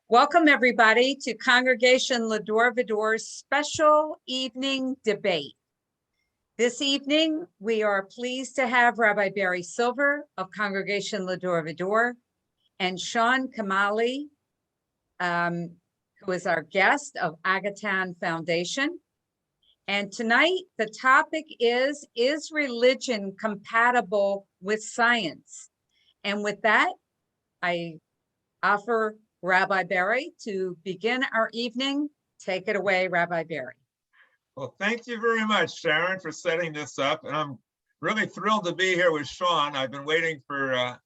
Welcome, everybody, to Congregation L'Dor Va-Dor's special evening debate. This evening, we are pleased to have Rabbi Barry Silver of Congregation L'Dor Va-Dor and Sean Kamali, who is our guest of Agaton Foundation. And tonight, the topic is religion compatible with science? And with that, I offer Rabbi Barry to begin our evening. Take it away, Rabbi Barry. Well, thank you very much, Sharon, for setting this up. And I'm really thrilled to be here with Sean. I've been waiting for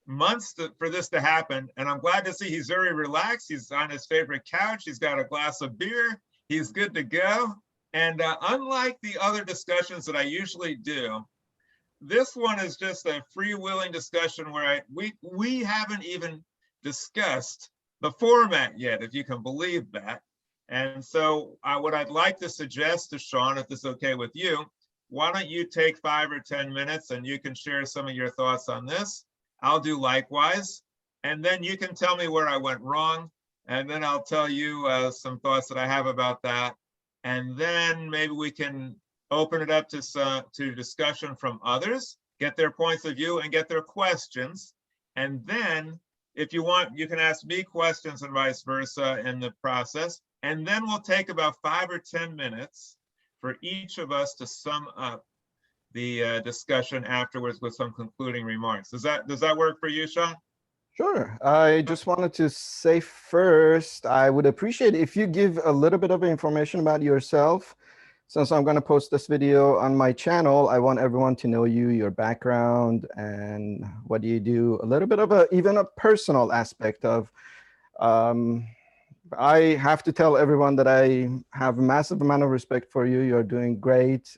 months for this to happen. And I'm glad to see he's very relaxed. He's on his favorite couch. He's got a glass of beer. He's good to go. And unlike the other discussions that I usually do, this one is just a freewheeling discussion where we haven't even discussed the format yet, if you can believe that. And so what I'd like to suggest to Sean, if this is okay with you, why don't you take 5 or 10 minutes and you can share some of your thoughts on this. I'll do likewise. And then you can tell me where I went wrong. And then I'll tell you some thoughts that I have about that. And then maybe we can open it up to discussion from others, get their points of view and get their questions. And then if you want, you can ask me questions and vice versa in the process. And then we'll take about 5 or 10 minutes for each of us to sum up the discussion afterwards with some concluding remarks. Does that work for you, Sean? Sure. I just wanted to say first, I would appreciate if you give a little bit of information about yourself. Since I'm going to post this video on my channel, I want everyone to know you, your background, and what do you do, a little bit of even a personal aspect of. I have to tell everyone that I have a massive amount of respect for you. You're doing great.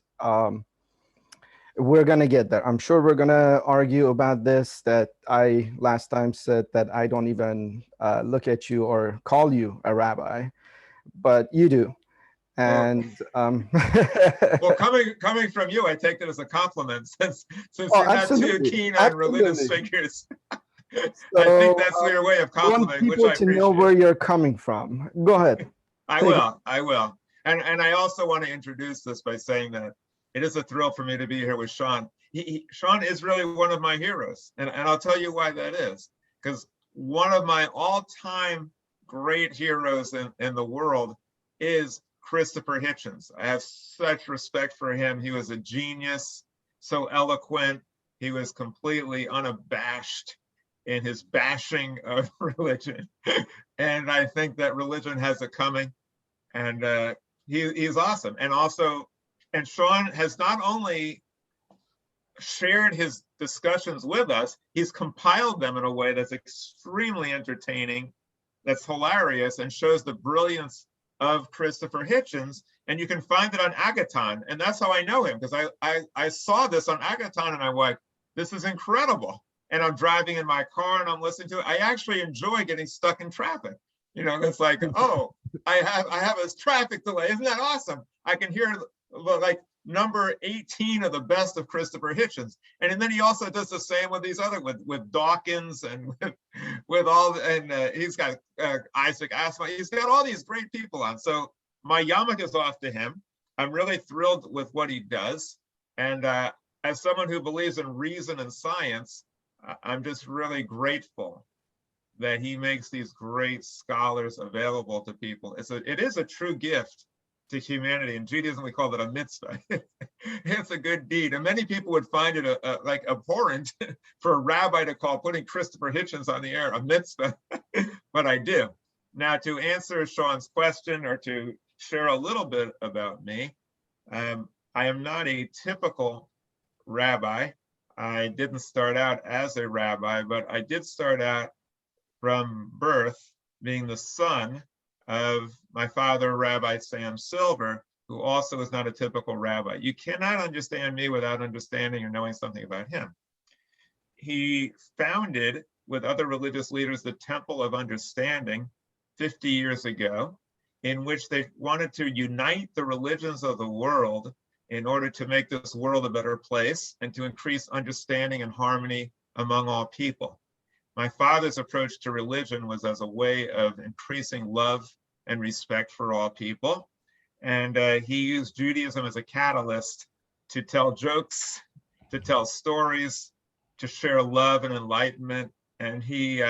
We're going to get there. I'm sure we're going to argue about this, that I last time said that I don't even look at you or call you a rabbi, but you do. And well, coming from you, I take that as a compliment since you're not too keen on religious figures. So, I think that's your way of complimenting, which I appreciate. To know where you're coming from. Go ahead. I will. And I also want to introduce this by saying that it is a thrill for me to be here with Sean. Sean is really one of my heroes. And I'll tell you why that is. Because one of my all-time great heroes in the world is Christopher Hitchens. I have such respect for him. He was a genius, so eloquent. He was completely unabashed in his bashing of religion. And I think that religion has it coming. And he's awesome. And Sean has not only shared his discussions with us, he's compiled them in a way that's extremely entertaining, that's hilarious, and shows the brilliance of Christopher Hitchens. And you can find it on Agaton. And that's how I know him, because I saw this on Agaton and I'm like, this is incredible. And I'm driving in my car and I'm listening to it. I actually enjoy getting stuck in traffic. You know, it's like, oh, I have a traffic delay. Isn't that awesome? I can hear like number 18 of the best of Christopher Hitchens. And then he also does the same with these other, with Dawkins and with all, and he's got Isaac Asimov. He's got all these great people on. So my yarmulke is off to him. I'm really thrilled with what he does. And as someone who believes in reason and science, I'm just really grateful that he makes these great scholars available to people. It is a true gift to humanity. In Judaism, we call it a mitzvah. It's a good deed. And many people would find it like abhorrent for a rabbi to call putting Christopher Hitchens on the air a mitzvah, but I do. Now, to answer Sean's question or to share a little bit about me, I am not a typical rabbi. I didn't start out as a rabbi, but I did start out from birth being the son of my father, Rabbi Sam Silver, who also is not a typical rabbi. You cannot understand me without understanding or knowing something about him. He founded, with other religious leaders, the Temple of Understanding 50 years ago, in which they wanted to unite the religions of the world in order to make this world a better place and to increase understanding and harmony among all people. My father's approach to religion was as a way of increasing love and respect for all people. And he used Judaism as a catalyst to tell jokes, to tell stories, to share love and enlightenment. And he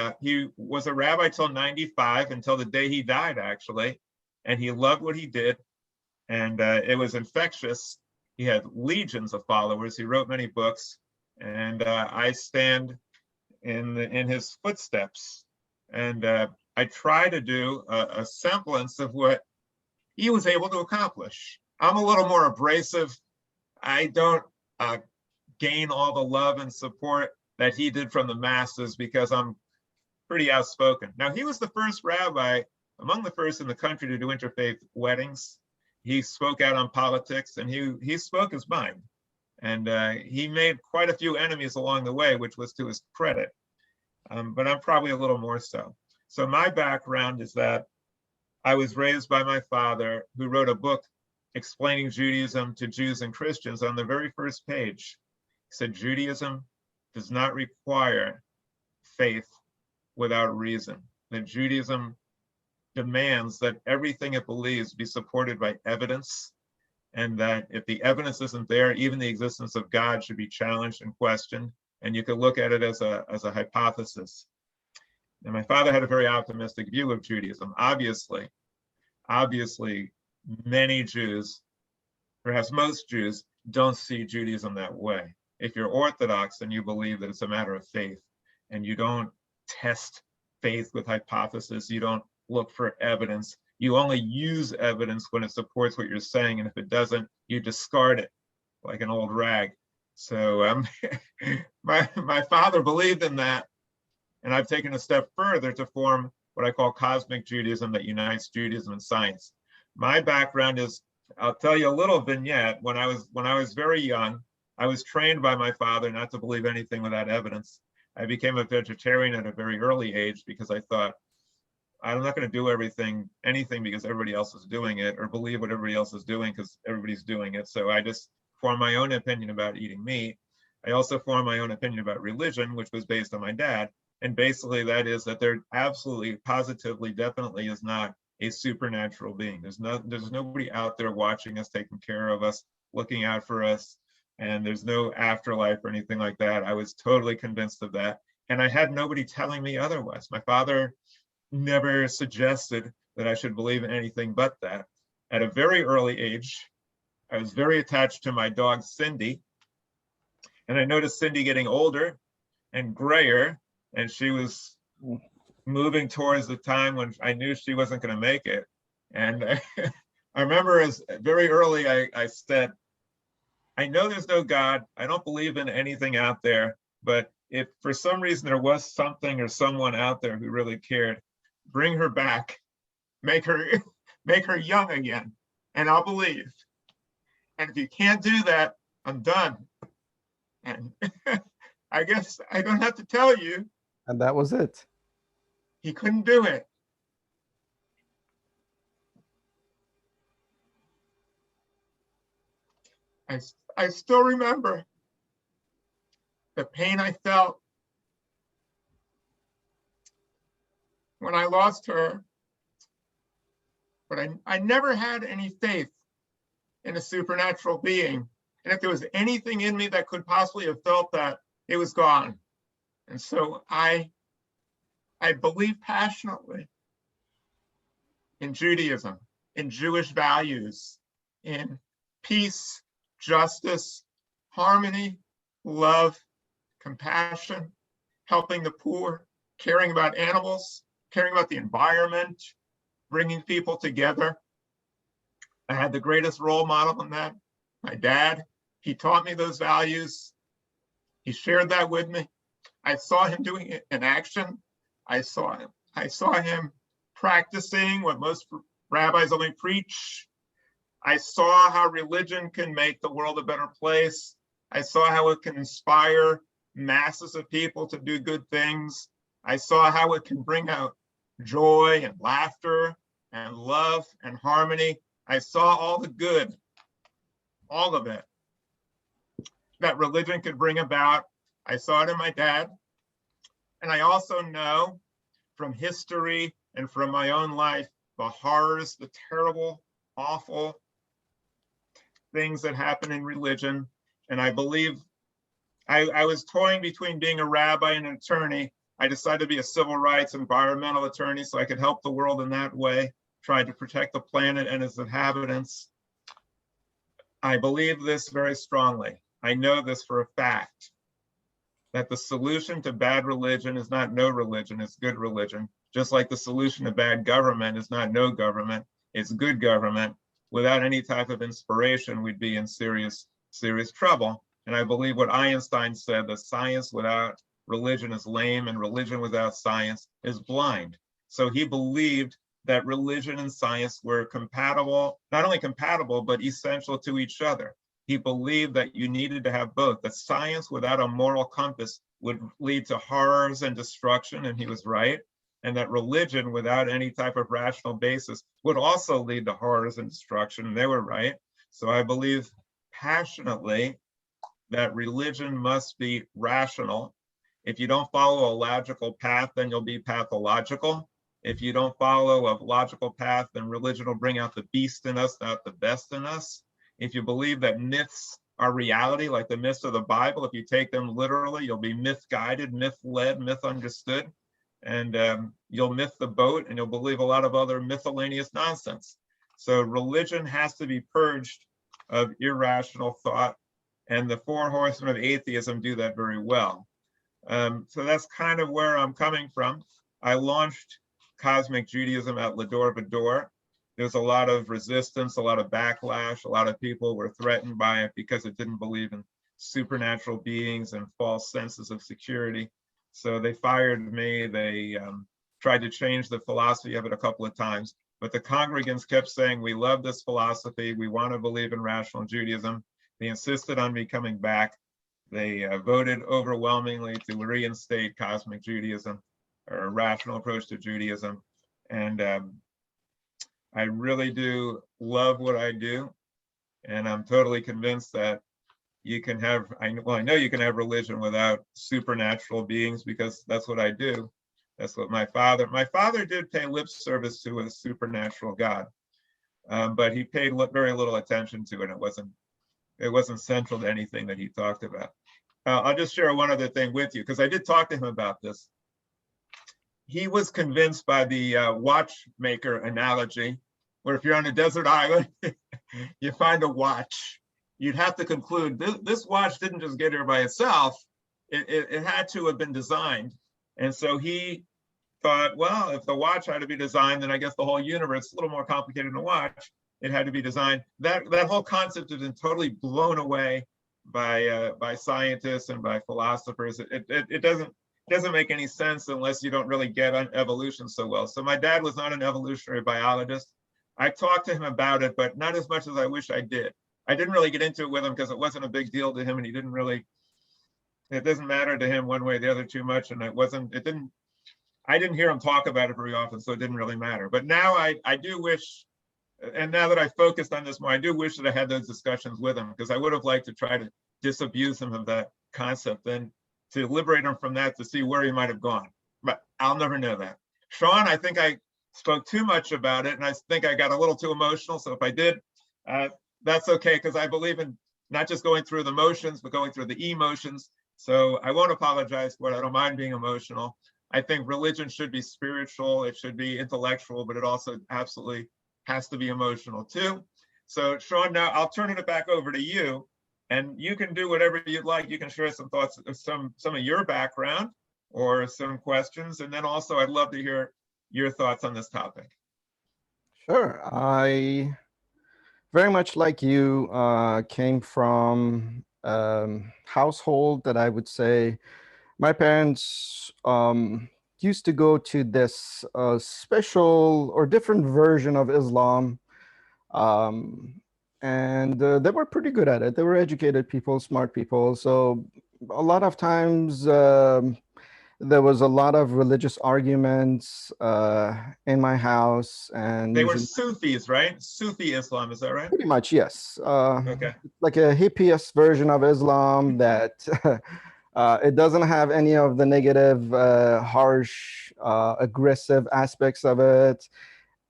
was a rabbi till 95, until the day he died, actually. And he loved what he did. And it was infectious. He had legions of followers. He wrote many books. And I stand in his footsteps. And I try to do a semblance of what he was able to accomplish. I'm a little more abrasive. I don't gain all the love and support that he did from the masses because I'm pretty outspoken. Now, he was the first rabbi, among the first in the country, to do interfaith weddings. He spoke out on politics, and he spoke his mind. And he made quite a few enemies along the way, which was to his credit. But I'm probably a little more so. So my background is that I was raised by my father, who wrote a book explaining Judaism to Jews and Christians. On the very first page, he said, Judaism does not require faith without reason. That Judaism demands that everything it believes be supported by evidence, and that if the evidence isn't there, even the existence of God should be challenged and questioned. And you could look at it as a hypothesis. And my father had a very optimistic view of Judaism. Obviously, many Jews, perhaps most Jews, don't see Judaism that way. If you're Orthodox, then you believe that it's a matter of faith, and you don't test faith with hypothesis. You don't look for evidence. You only use evidence when it supports what you're saying, and if it doesn't, you discard it like an old rag. So my father believed in that, and I've taken a step further to form what I call cosmic Judaism that unites Judaism and science. My background is, I'll tell you a little vignette. When I was very young, I was trained by my father not to believe anything without evidence. I became a vegetarian at a very early age because I thought, I'm not going to do anything because everybody else is doing it, or believe what everybody else is doing because everybody's doing it. So I just formed my own opinion about eating meat. I also formed my own opinion about religion, which was based on my dad. And basically that is that there absolutely, positively, definitely is not a supernatural being. There's nobody out there watching us, taking care of us, looking out for us. And there's no afterlife or anything like that. I was totally convinced of that. And I had nobody telling me otherwise. My father never suggested that I should believe in anything but that. At a very early age, I was very attached to my dog, Cindy. And I noticed Cindy getting older and grayer, and she was moving towards the time when I knew she wasn't going to make it. And I remember very early, I said, I know there's no God. I don't believe in anything out there, but if for some reason there was something or someone out there who really cared, bring her back, make her young again, and I'll believe. And if you can't do that, I'm done. And I guess I don't have to tell you. And that was it. He couldn't do it. I still remember the pain I felt when I lost her, but I never had any faith in a supernatural being. And if there was anything in me that could possibly have felt that, it was gone. And so I believe passionately in Judaism, in Jewish values, in peace, justice, harmony, love, compassion, helping the poor, caring about animals, caring about the environment, bringing people together. I had the greatest role model in that, my dad. He taught me those values. He shared that with me. I saw him doing it in action. I saw him practicing what most rabbis only preach. I saw how religion can make the world a better place. I saw how it can inspire masses of people to do good things. I saw how it can bring out joy and laughter and love and harmony. I saw all the good, all of it, that religion could bring about. I saw it in my dad. And I also know from history and from my own life, the horrors, the terrible, awful things that happen in religion. And I believe I was toying between being a rabbi and an attorney. I decided to be a civil rights environmental attorney so I could help the world in that way, try to protect the planet and its inhabitants. I believe this very strongly. I know this for a fact, that the solution to bad religion is not no religion, it's good religion. Just like the solution to bad government is not no government, it's good government. Without any type of inspiration, we'd be in serious, serious trouble. And I believe what Einstein said, that science without religion is lame and religion without science is blind. So he believed that religion and science were compatible, not only compatible, but essential to each other. He believed that you needed to have both, that science without a moral compass would lead to horrors and destruction, and he was right, and that religion without any type of rational basis would also lead to horrors and destruction, and they were right. So I believe passionately that religion must be rational. If you don't follow a logical path, then you'll be pathological. If you don't follow a logical path, then religion will bring out the beast in us, not the best in us. If you believe that myths are reality, like the myths of the Bible, if you take them literally, you'll be myth-guided, myth-led, myth-understood, and you'll myth the boat, and you'll believe a lot of other miscellaneous nonsense. So religion has to be purged of irrational thought, and the four horsemen of atheism do that very well. So that's kind of where I'm coming from. I launched Cosmic Judaism at L'Dor Va-Dor. There's a lot of resistance, a lot of backlash. A lot of people were threatened by it because it didn't believe in supernatural beings and false senses of security. So they fired me. They tried to change the philosophy of it a couple of times. But the congregants kept saying, we love this philosophy. We want to believe in rational Judaism. They insisted on me coming back. They voted overwhelmingly to reinstate Cosmic Judaism, or a rational approach to Judaism. And I really do love what I do. And I'm totally convinced that you can have, I know you can have religion without supernatural beings, because that's what I do. That's what my father did pay lip service to a supernatural God, but he paid very little attention to it. It wasn't central to anything that he talked about. I'll just share one other thing with you, because I did talk to him about this. He was convinced by the watchmaker analogy, where if you're on a desert island, you find a watch, you'd have to conclude this watch didn't just get here by itself. It had to have been designed. And so he thought, well, if the watch had to be designed, then I guess the whole universe is a little more complicated than a watch. It had to be designed. That whole concept has been totally blown away by scientists and by philosophers. It doesn't make any sense unless you don't really get on evolution so well. So my dad was not an evolutionary biologist. I talked to him about it, but not as much as I wish I did. I didn't really get into it with him because it wasn't a big deal to him, and it doesn't matter to him one way or the other too much. And I didn't hear him talk about it very often, so it didn't really matter. But now I do wish, and now that I focused on this more, I do wish that I had those discussions with him, because I would have liked to try to disabuse him of that concept and to liberate him from that, to see where he might have gone. But I'll never know that. Sean, I think I spoke too much about it, and I think I got a little too emotional. So if I did, that's okay, because I believe in not just going through the motions, but going through the emotions. So I won't apologize for it. I don't mind being emotional. I think religion should be spiritual, it should be intellectual, but it also absolutely has to be emotional too. So Sean, now I'll turn it back over to you, and you can do whatever you'd like. You can share some thoughts, some of your background or some questions. And then also I'd love to hear your thoughts on this topic. Sure. I very much like you came from household that I would say my parents used to go to this special or different version of Islam. And they were pretty good at it. They were educated people, smart people. So a lot of times there was a lot of religious arguments in my house. And they were Sufis, right? Sufi Islam, is that right? Pretty much, yes. Okay. Like a hippiest version of Islam that It doesn't have any of the negative, harsh, aggressive aspects of it.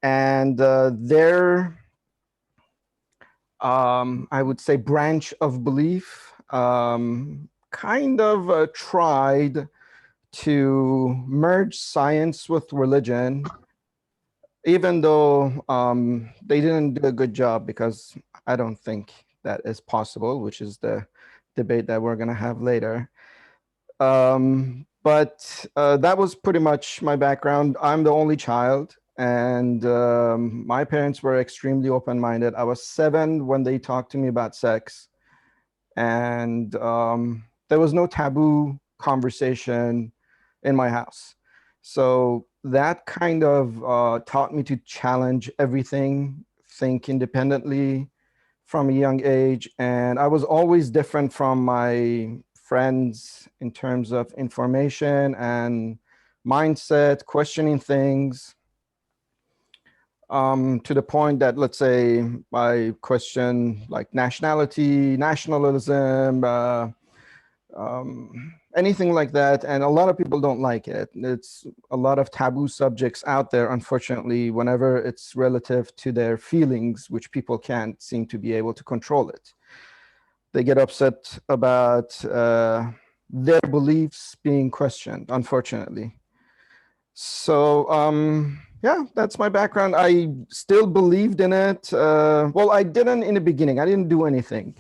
And their, I would say, branch of belief kind of tried to merge science with religion, even though they didn't do a good job, because I don't think that is possible, which is the debate that we're going to have later. But that was pretty much my background. I'm the only child, and my parents were extremely open-minded. I was 7 when they talked to me about sex, and there was no taboo conversation in my house. So that kind of taught me to challenge everything, think independently from a young age. And I was always different from my friends in terms of information and mindset, questioning things, to the point that, let's say, I question like nationality, nationalism, anything like that. And a lot of people don't like it. It's a lot of taboo subjects out there, unfortunately, whenever it's relative to their feelings, which people can't seem to be able to control it. They get upset about their beliefs being questioned, unfortunately. So yeah, that's my background. I still believed in it. Well, I didn't in the beginning. I didn't do anything.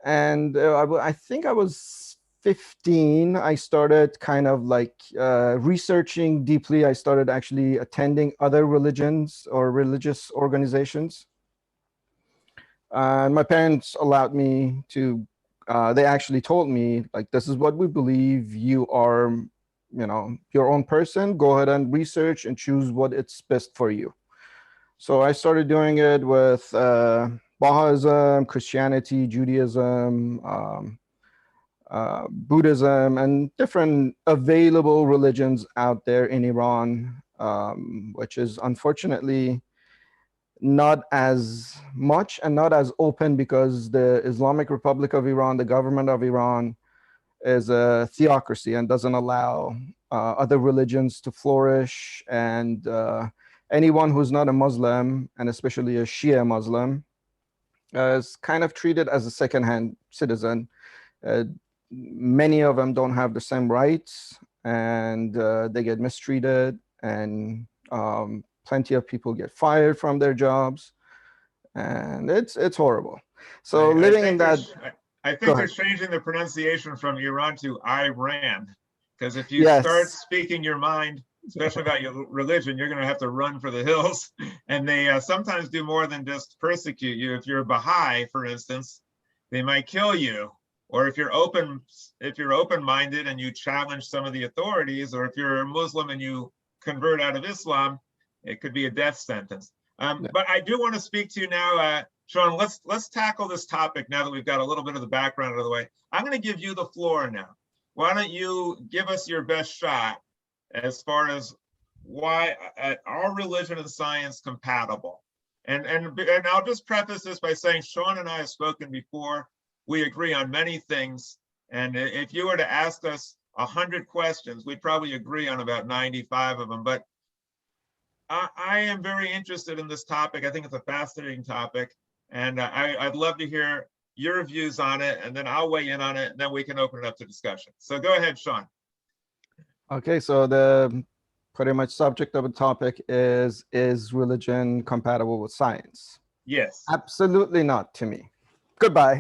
And I think I was 15. I started kind of like researching deeply. I started actually attending other religions or religious organizations. And my parents allowed me to, they actually told me, like, this is what we believe. You are, you know, your own person. Go ahead and research and choose what it's best for you. So I started doing it with Bahaism, Christianity, Judaism, Buddhism, and different available religions out there in Iran, which is unfortunately not as much and not as open, because the Islamic Republic of Iran, the government of Iran, is a theocracy and doesn't allow other religions to flourish. And anyone who's not a Muslim, and especially a Shia Muslim, is kind of treated as a second-hand citizen. Many of them don't have the same rights, and they get mistreated, and plenty of people get fired from their jobs, and it's horrible. So living in that. I think they're changing the pronunciation from Iran to Iran, because if you Yes. start speaking your mind, especially about your religion, you're going to have to run for the hills. And they sometimes do more than just persecute you. If you're a Baha'i, for instance, they might kill you. Or if you're open-minded and you challenge some of the authorities, or if you're a Muslim and you convert out of Islam, it could be a death sentence. But I do want to speak to you now, Sean. Let's tackle this topic now that we've got a little bit of the background out of the way. I'm going to give you the floor now. Why don't you give us your best shot as far as why are religion and science compatible? And I'll just preface this by saying Sean and I have spoken before. We agree on many things. And if you were to ask us 100 questions, we'd probably agree on about 95 of them. But I am very interested in this topic. I think it's a fascinating topic. And I'd love to hear your views on it, and then I'll weigh in on it, and then we can open it up to discussion. So go ahead, Sean. Okay, so the pretty much subject of the topic is religion compatible with science? Yes. Absolutely not to me. Goodbye.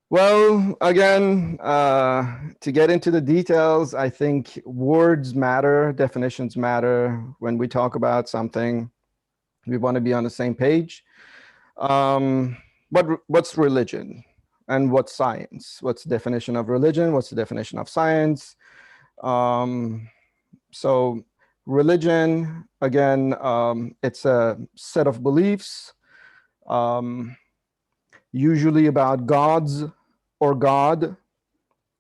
Well, again, to get into the details, I think words matter, definitions matter. When we talk about something, we want to be on the same page. What's religion and what's science? What's the definition of religion? What's the definition of science? So religion, again, it's a set of beliefs, usually about gods or God,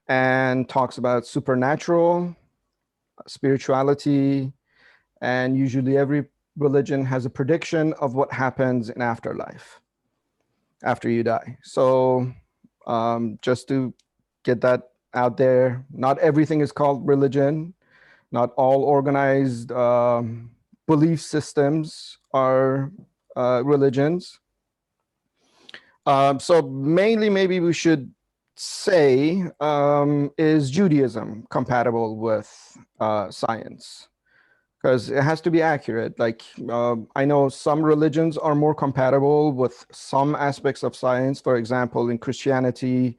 and talks about supernatural, spirituality, and usually every religion has a prediction of what happens in afterlife. after you die. So just to get that out there, not everything is called religion. Not all organized belief systems are religions. So mainly, maybe we should say, is Judaism compatible with science? Because it has to be accurate. Like, I know some religions are more compatible with some aspects of science. For example, in Christianity,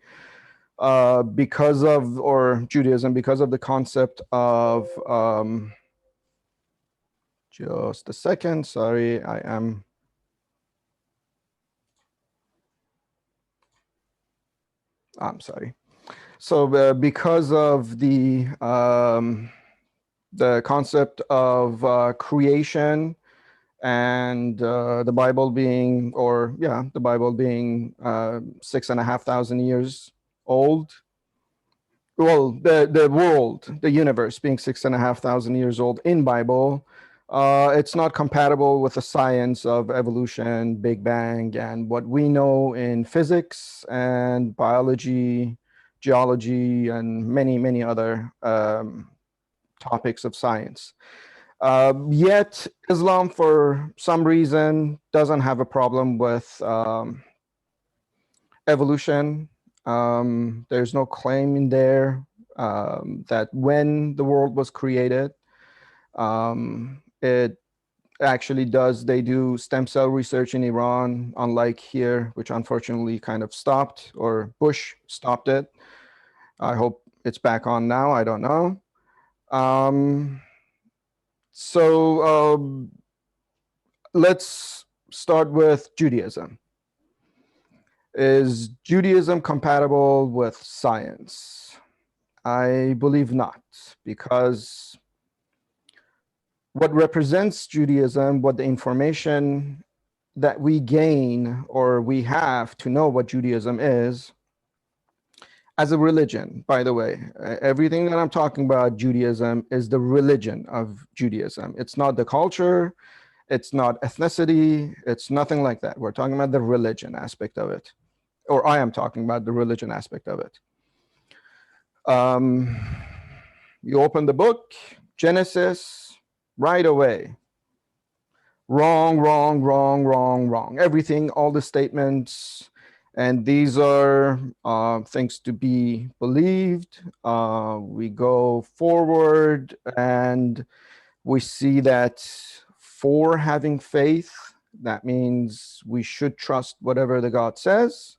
because of, or Judaism, because of the concept of, just a second, sorry, I'm sorry. So because of the concept of creation and the Bible being, or yeah, the Bible being 6,500 years old. Well, the world, the universe being 6,500 years old in Bible, it's not compatible with the science of evolution, Big Bang, and what we know in physics and biology, geology, and many other topics of science. Yet Islam, for some reason, doesn't have a problem with evolution. There's no claim in there that when the world was created, it actually does. They do stem cell research in Iran, unlike here, which unfortunately kind of stopped, or Bush stopped it. I hope it's back on now. I don't know. So let's start with Judaism. Is Judaism compatible with science? I believe not, because what represents Judaism, what the information that we gain or we have to know what Judaism is, as a religion, by the way, everything that I'm talking about, Judaism, is the religion of Judaism. It's not the culture, it's not ethnicity, it's nothing like that. We're talking about the religion aspect of it, or I am talking about the religion aspect of it. You open the book, Genesis, right away. Wrong, wrong, wrong, wrong, wrong. Everything, all the statements, and these are things to be believed. We go forward and we see that for having faith, that means we should trust whatever the God says.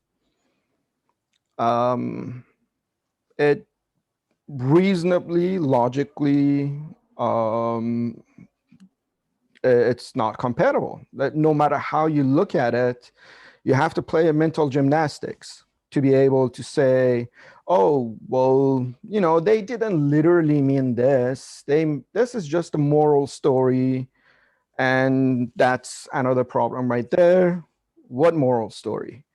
It reasonably, logically, it's not compatible. That no matter how you look at it, you have to play a mental gymnastics to be able to say, oh, well, you know, they didn't literally mean this. This is just a moral story. And that's another problem right there. What moral story?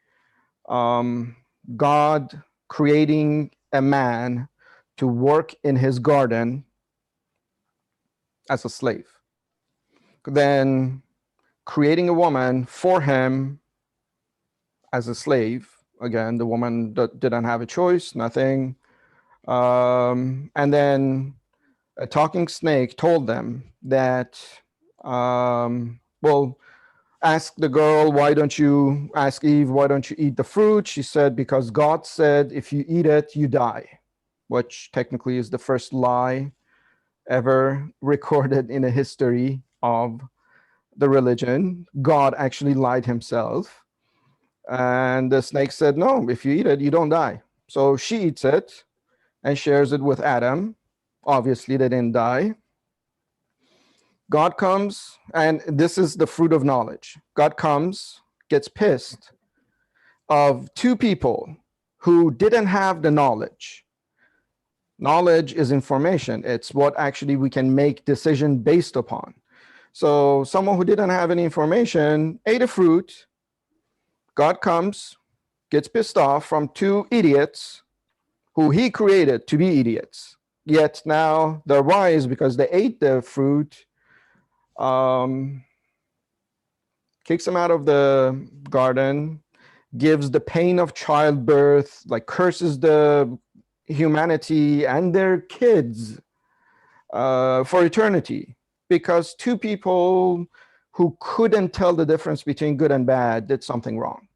God creating a man to work in his garden as a slave, then creating a woman for him as a slave. Again, the woman didn't have a choice, nothing. And then a talking snake told them that, well, ask the girl, ask Eve, why don't you eat the fruit? She said, because God said, if you eat it, you die, which technically is the first lie ever recorded in the history of the religion. God actually lied himself. And the snake said, no, if you eat it, you don't die. So she eats it and shares it with Adam. Obviously, they didn't die. God comes, and this is the fruit of knowledge. God comes, gets pissed of two people who didn't have the knowledge. Knowledge is information. It's what actually we can make decision based upon. So someone who didn't have any information ate a fruit. God comes, gets pissed off from two idiots who he created to be idiots. Yet now they're wise because they ate the fruit. Kicks them out of the garden, gives the pain of childbirth, like curses the humanity and their kids for eternity, because two people who couldn't tell the difference between good and bad did something wrong.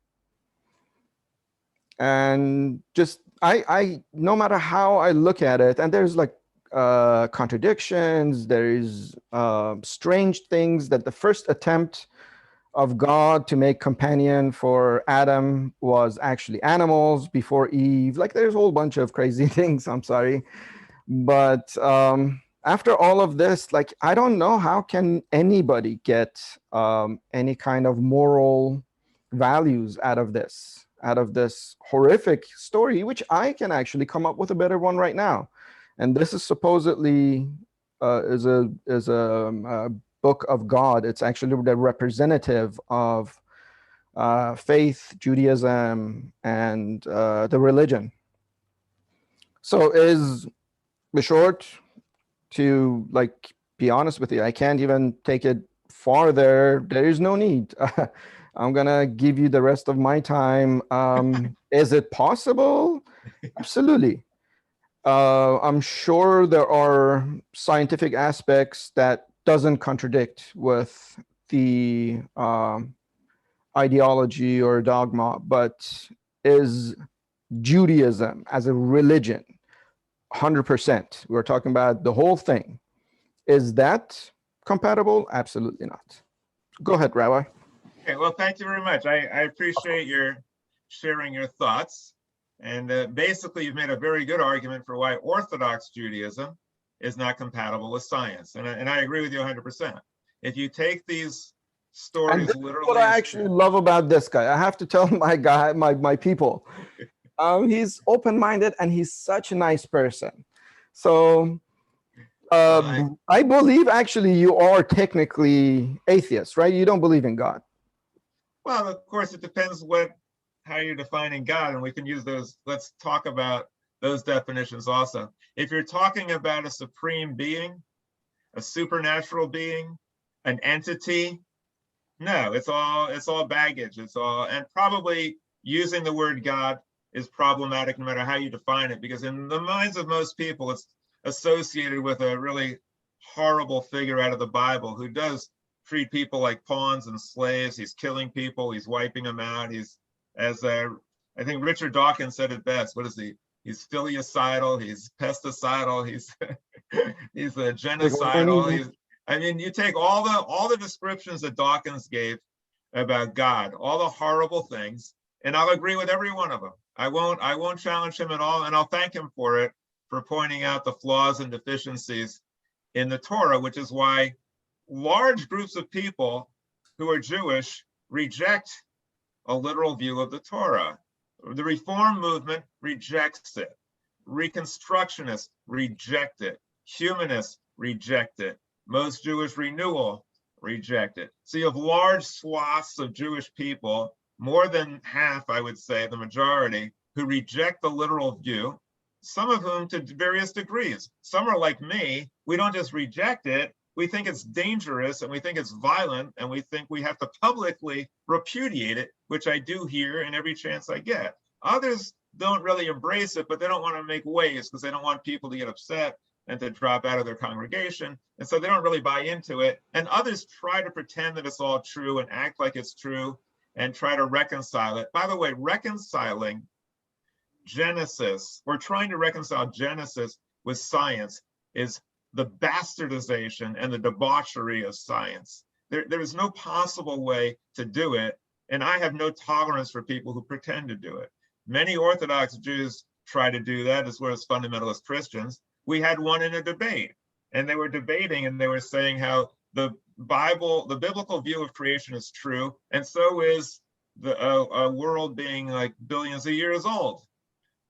And just I no matter how I look at it, and there's like contradictions, there is strange things, that the first attempt of God to make companion for Adam was actually animals before Eve. Like there's a whole bunch of crazy things, I'm sorry. But after all of this, like, I don't know how can anybody get any kind of moral values out of this horrific story, which I can actually come up with a better one right now. And this is supposedly is a book of God. It's actually the representative of faith, Judaism, and the religion. So is the short, to like be honest with you, I can't even take it farther. There is no need. I'm gonna give you the rest of my time. Is it possible? Absolutely. I'm sure there are scientific aspects that doesn't contradict with the ideology or dogma, but is Judaism as a religion 100%? We're talking about the whole thing. Is that compatible? Absolutely not. Go ahead, Rabbi. Okay, well, thank you very much. I appreciate your sharing your thoughts. And basically, you've made a very good argument for why Orthodox Judaism is not compatible with science. And I agree with you 100%. If you take these stories literally. What I actually love about this guy, I have to tell my people, he's open-minded and he's such a nice person. So I believe actually you are technically atheist, right? You don't believe in God. Well, of course, it depends how you're defining God, and we can use those. Let's talk about those definitions also. If you're talking about a supreme being, a supernatural being, an entity, no, it's all baggage. And probably using the word God is problematic no matter how you define it, because in the minds of most people, it's associated with a really horrible figure out of the Bible who does treat people like pawns and slaves. He's killing people. He's wiping them out. I think Richard Dawkins said it best. What is he? He's filicidal. He's pesticidal. He's he's genocidal. You take all the descriptions that Dawkins gave about God, all the horrible things, and I'll agree with every one of them. I won't challenge him at all, and I'll thank him for it, for pointing out the flaws and deficiencies in the Torah, which is why large groups of people who are Jewish reject a literal view of the Torah. The Reform movement rejects it. Reconstructionists reject it. Humanists reject it. Most Jewish renewal reject it. So you have large swaths of Jewish people, more than half, I would say, the majority, who reject the literal view, some of whom to various degrees. Some are like me. We don't just reject it. We think it's dangerous and we think it's violent and we think we have to publicly repudiate it, which I do here in every chance I get. Others don't really embrace it, but they don't want to make waves because they don't want people to get upset and to drop out of their congregation. And so they don't really buy into it. And others try to pretend that it's all true and act like it's true and try to reconcile it. By the way, reconciling Genesis, or trying to reconcile Genesis with science, is the bastardization and the debauchery of science. There is no possible way to do it. And I have no tolerance for people who pretend to do it. Many Orthodox Jews try to do that, as well as fundamentalist Christians. We had one in a debate, and they were debating and they were saying how the biblical view of creation is true, and so is a world being like billions of years old.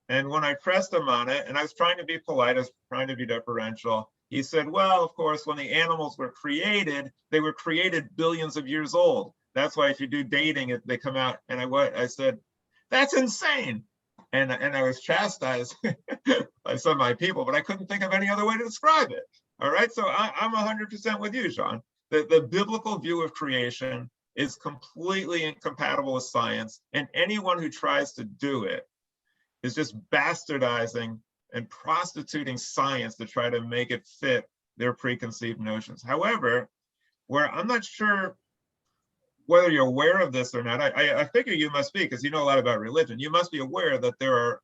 And when I pressed him on it, and I was trying to be polite, I was trying to be deferential, he said, well, of course, when the animals were created, they were created billions of years old. That's why if you do dating, they come out. And I said, that's insane. And I was chastised by some of my people, but I couldn't think of any other way to describe it. All right, so I'm 100% with you, Sean. The biblical view of creation is completely incompatible with science, and anyone who tries to do it is just bastardizing and prostituting science to try to make it fit their preconceived notions. However, where I'm not sure whether you're aware of this or not, I figure you must be, because you know a lot about religion. You must be aware that there are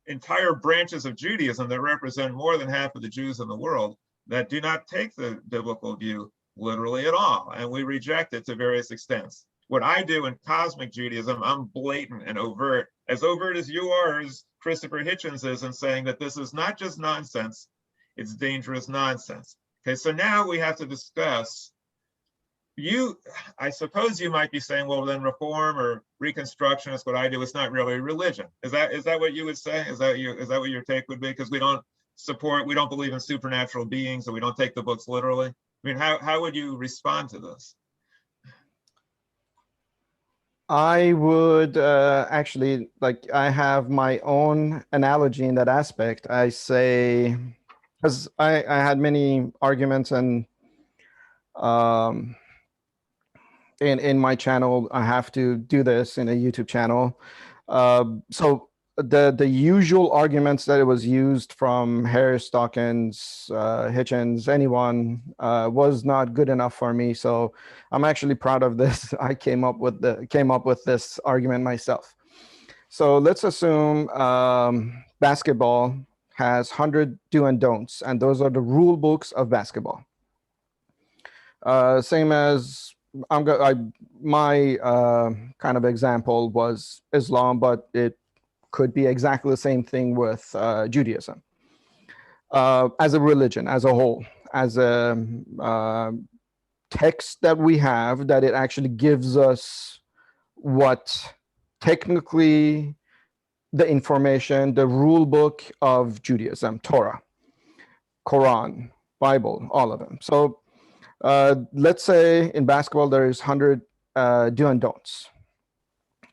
entire branches of Judaism that represent more than half of the Jews in the world that do not take the biblical view literally at all, and we reject it to various extents. What I do in cosmic Judaism, I'm blatant and overt as you are, as Christopher Hitchens is, in saying that this is not just nonsense, it's dangerous nonsense. Okay, so now we have to discuss, I suppose you might be saying, well, then Reform or Reconstructionist, what I do, is not really religion. Is that what you would say? Is that what your take would be? Because we don't believe in supernatural beings, and we don't take the books literally. I mean, how would you respond to this? I would actually, I have my own analogy in that aspect. I say, because I had many arguments, and in my channel, I have to do this in a YouTube channel. So the usual arguments that it was used from Harris, Dawkins, Hitchens, anyone, was not good enough for me. So I'm actually proud of this. I came up with this argument myself. So let's assume basketball has 100 do and don'ts, and those are the rule books of basketball. Same as my kind of example was Islam, but it could be exactly the same thing with Judaism. As a religion, as a whole, as a text that we have, that it actually gives us what technically the information, the rule book of Judaism, Torah, Quran, Bible, all of them. So let's say in basketball, there's 100 do and don'ts.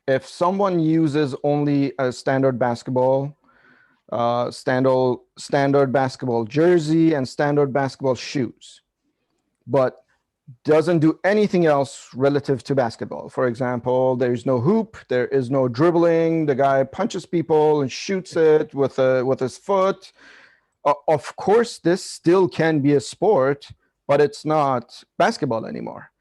If someone uses only a standard basketball jersey and standard basketball shoes, but doesn't do anything else relative to basketball. For example, there's no hoop, there is no dribbling, the guy punches people and shoots it with his foot. Of course, this still can be a sport, but it's not basketball anymore.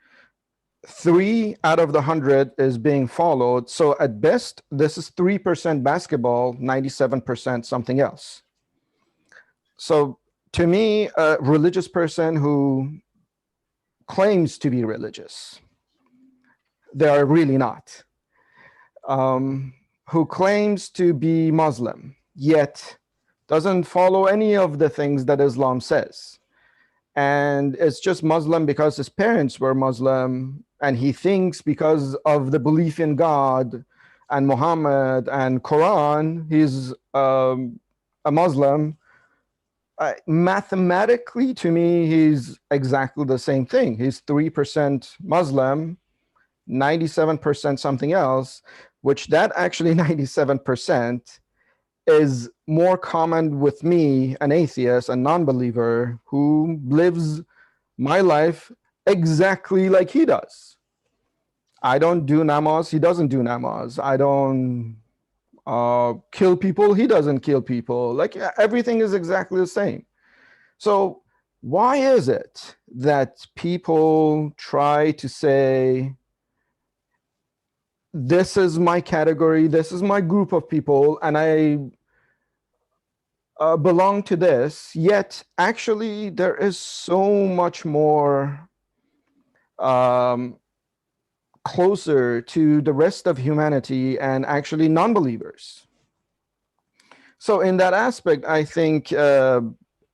3 out of the 100 is being followed. So at best, this is 3% basketball, 97% something else. So to me, a religious person who claims to be religious, they are really not, who claims to be Muslim, yet doesn't follow any of the things that Islam says. And it's just Muslim because his parents were Muslim, and he thinks because of the belief in God and Muhammad and Quran, he's a Muslim. Mathematically, to me, he's exactly the same thing. He's 3% Muslim, 97% something else, which that actually 97% is more common with me, an atheist, a non-believer who lives my life exactly like he does. I don't do namaz, he doesn't do namaz. I don't kill people, he doesn't kill people. Like, everything is exactly the same. So why is it that people try to say, this is my category, this is my group of people, and I belong to this, yet actually there is so much more closer to the rest of humanity and actually non-believers. So in that aspect, I think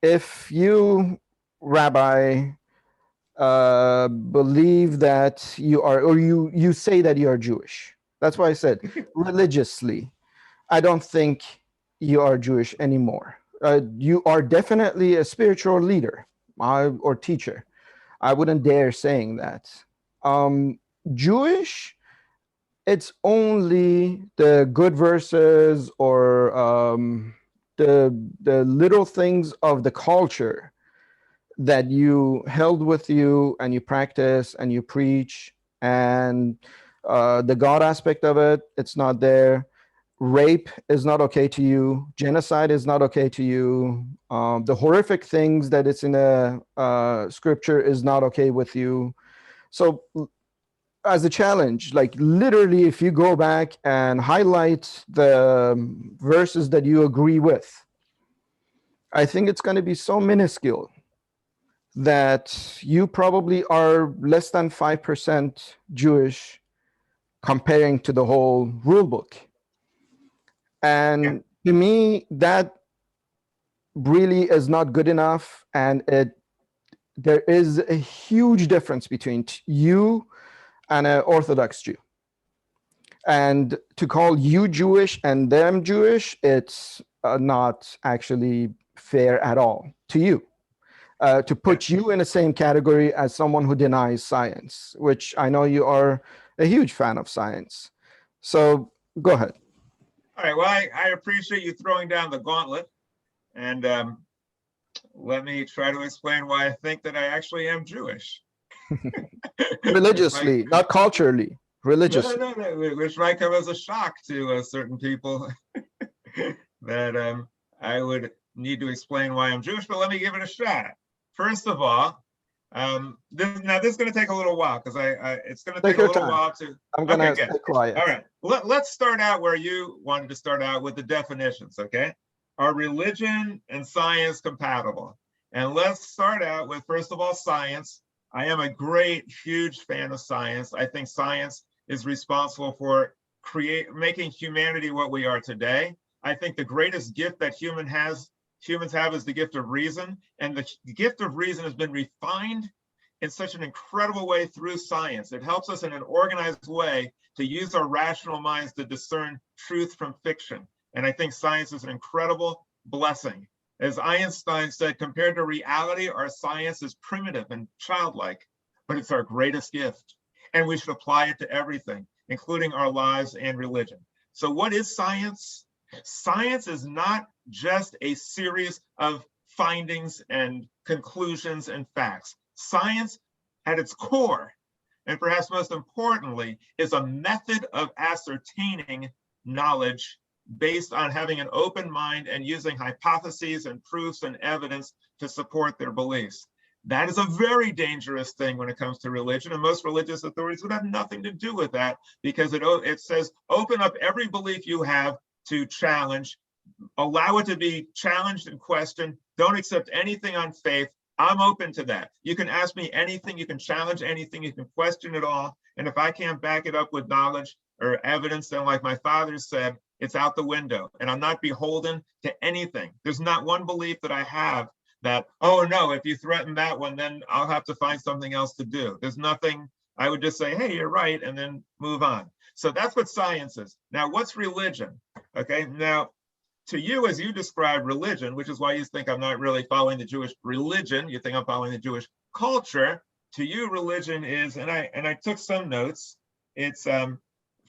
if you, Rabbi, believe that you are, or you say that you are Jewish, that's why I said religiously, I don't think you are Jewish anymore. You are definitely a spiritual leader or teacher. I wouldn't dare saying that. Jewish, it's only the good verses or the little things of the culture that you held with you and you practice and you preach And the God aspect of it, it's not there. Rape is not okay to you. Genocide is not okay to you. The horrific things that it's in the scripture is not okay with you. So as a challenge, like literally, if you go back and highlight the verses that you agree with, I think it's going to be so minuscule that you probably are less than 5% Jewish comparing to the whole rule book. And to me, that really is not good enough. And there is a huge difference between you and an Orthodox Jew. And to call you Jewish and them Jewish, it's not actually fair at all to you. To put you in the same category as someone who denies science, which I know you are a huge fan of science. So go ahead. All right, well, I appreciate you throwing down the gauntlet. And let me try to explain why I think that I actually am Jewish. Religiously, not culturally, religiously. No, which might come as a shock to certain people that I would need to explain why I'm Jewish, but let me give it a shot. First of all, this is going to take a little while because it's going to take a little while to. I'm going to stay quiet. All right, let's start out where you wanted to start out with the definitions. Okay, are religion and science compatible? And let's start out with, first of all, science. I am a huge fan of science. I think science is responsible for making humanity what we are today. I think the greatest gift that humans have is the gift of reason. And the gift of reason has been refined in such an incredible way through science. It helps us in an organized way to use our rational minds to discern truth from fiction. And I think science is an incredible blessing. As Einstein said, compared to reality, our science is primitive and childlike, but it's our greatest gift. And we should apply it to everything, including our lives and religion. So what is science? Science is not just a series of findings and conclusions and facts. Science at its core, and perhaps most importantly, is a method of ascertaining knowledge based on having an open mind and using hypotheses and proofs and evidence to support their beliefs. That is a very dangerous thing when it comes to religion, and most religious authorities would have nothing to do with that because it says, open up every belief you have to challenge, allow it to be challenged and questioned, don't accept anything on faith. I'm open to that. You can ask me anything, you can challenge anything, you can question it all, and if I can't back it up with knowledge or evidence, then like my father said, it's out the window, and I'm not beholden to anything. There's not one belief that I have that, oh no, if you threaten that one, then I'll have to find something else to do. There's nothing, I would just say, hey, you're right, and then move on. So that's what science is. Now, what's religion? Okay, now, to you, as you describe religion, which is why you think I'm not really following the Jewish religion, you think I'm following the Jewish culture, to you, religion is, and I took some notes, it's,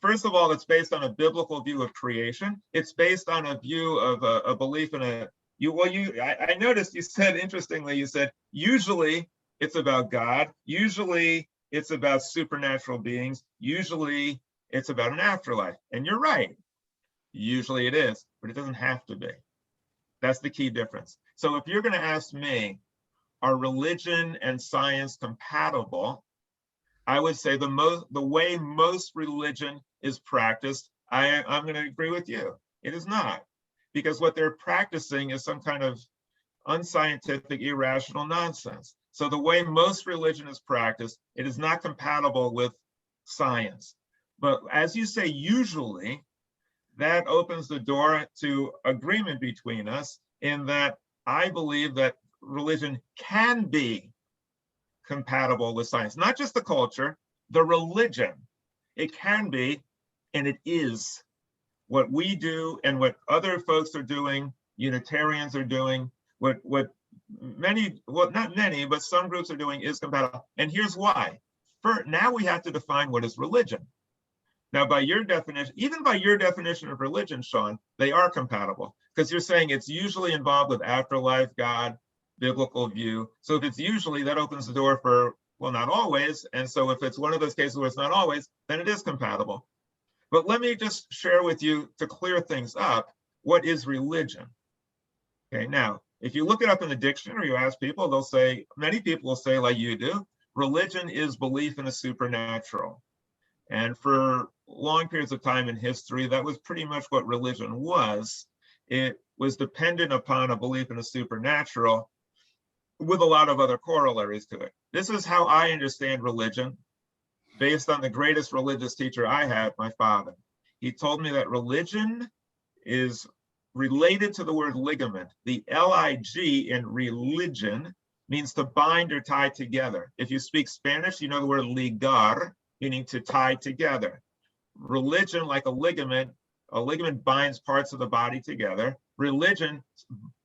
first of all, it's based on a biblical view of creation. It's based on a view of a belief in I noticed you said, interestingly, you said, usually it's about God. Usually it's about supernatural beings. Usually it's about an afterlife. And you're right. Usually it is, but it doesn't have to be. That's the key difference. So if you're going to ask me, are religion and science compatible? I would say the way most religion is practiced, I'm going to agree with you. It is not, because what they're practicing is some kind of unscientific, irrational nonsense. So the way most religion is practiced, it is not compatible with science. But as you say, usually, that opens the door to agreement between us in that I believe that religion can be compatible with science, not just the culture, the religion. It can be, and it is. What we do and what other folks are doing, Unitarians are doing, what not many, but some groups are doing is compatible. And here's why. Now we have to define what is religion. Now, by your definition, even by your definition of religion, Sean, they are compatible because you're saying it's usually involved with afterlife, God, biblical view. So if it's usually, that opens the door for well, not always. And so if it's one of those cases where it's not always, then it is compatible. But let me just share with you, to clear things up, what is religion? Okay, now, if you look it up in the dictionary, you ask people, they'll say, many people will say, like you do, religion is belief in the supernatural. And for long periods of time in history, that was pretty much what religion was. It was dependent upon a belief in the supernatural with a lot of other corollaries to it. This is how I understand religion, based on the greatest religious teacher I had, my father. He told me that religion is related to the word ligament. The L-I-G in religion means to bind or tie together. If you speak Spanish, you know the word ligar, meaning to tie together. Religion, like a ligament binds parts of the body together. Religion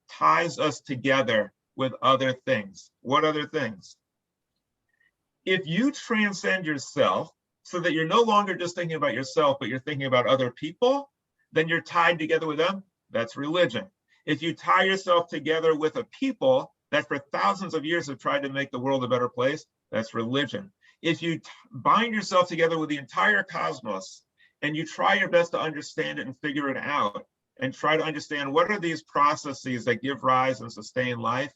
ties us together with other things. What other things? If you transcend yourself so that you're no longer just thinking about yourself, but you're thinking about other people, then you're tied together with them. That's religion. If you tie yourself together with a people that for thousands of years have tried to make the world a better place, that's religion. If you bind yourself together with the entire cosmos and you try your best to understand it and figure it out and try to understand what are these processes that give rise and sustain life,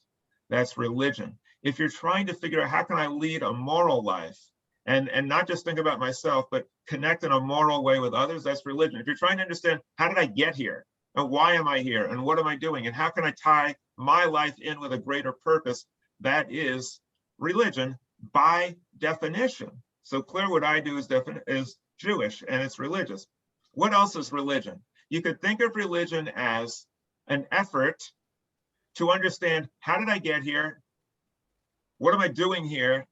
that's religion. If you're trying to figure out how can I lead a moral life and not just think about myself, but connect in a moral way with others, that's religion. If you're trying to understand how did I get here and why am I here and what am I doing and how can I tie my life in with a greater purpose, that is religion by definition. So clear what I do is Jewish and it's religious. What else is religion? You could think of religion as an effort to understand how did I get here? What am I doing here?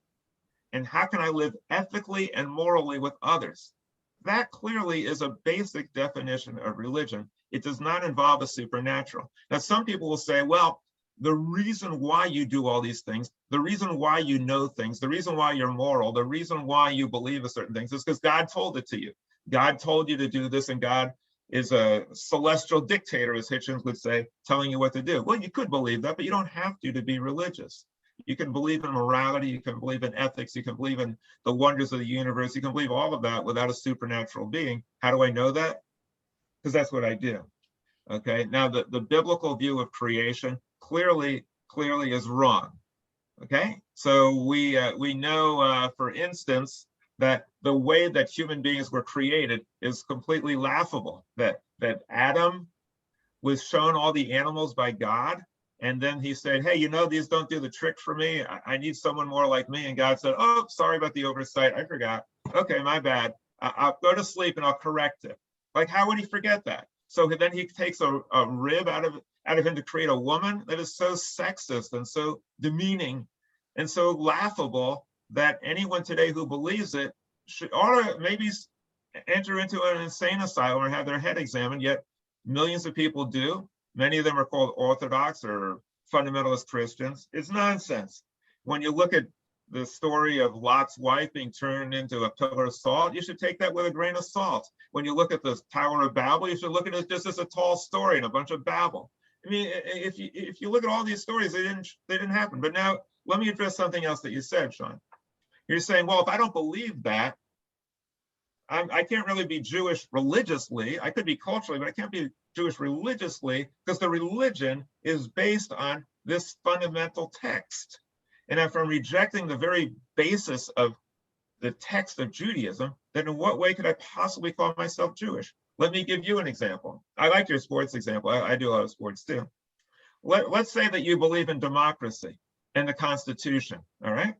And how can I live ethically and morally with others? That clearly is a basic definition of religion. It does not involve a supernatural. Now, some people will say, well, the reason why you do all these things, the reason why you know things, the reason why you're moral, the reason why you believe in certain things is because God told it to you. God told you to do this, and God is a celestial dictator, as Hitchens would say, telling you what to do. Well, you could believe that, but you don't have to be religious. You can believe in morality, you can believe in ethics, you can believe in the wonders of the universe, you can believe all of that without a supernatural being. How do I know that? Because that's what I do. Okay, now the biblical view of creation clearly is wrong. Okay, so we know, for instance, that the way that human beings were created is completely laughable. That Adam was shown all the animals by God, and then he said, hey, you know, these don't do the trick for me. I need someone more like me. And God said, oh, sorry about the oversight. I forgot. Okay, my bad. I'll go to sleep and I'll correct it. Like, how would he forget that? So then he takes a rib out of him to create a woman that is so sexist and so demeaning and so laughable that anyone today who believes it ought to maybe enter into an insane asylum or have their head examined, yet millions of people do. Many of them are called Orthodox or fundamentalist Christians. It's nonsense. When you look at the story of Lot's wife being turned into a pillar of salt, you should take that with a grain of salt. When you look at the Tower of Babel, you should look at it just as a tall story and a bunch of babble. I mean, if you look at all these stories, they didn't happen. But now let me address something else that you said, Sean. You're saying, well, if I don't believe that, I can't really be Jewish religiously. I could be culturally, but I can't be Jewish religiously because the religion is based on this fundamental text. And if I'm rejecting the very basis of the text of Judaism, then in what way could I possibly call myself Jewish? Let me give you an example. I like your sports example. I do a lot of sports too. Let's say that you believe in democracy and the Constitution, all right?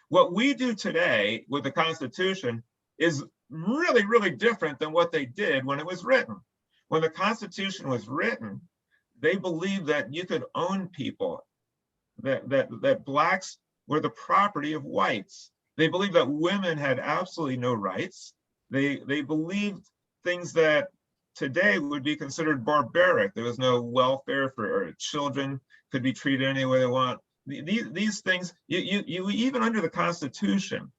What we do today with the Constitution is really different than what they did when it was written. When the Constitution was written, they believed that you could own people, that blacks were the property of whites. They believed that women had absolutely no rights. They believed things that today would be considered barbaric. There was no welfare for children, could be treated any way they want. These things, you even under the Constitution,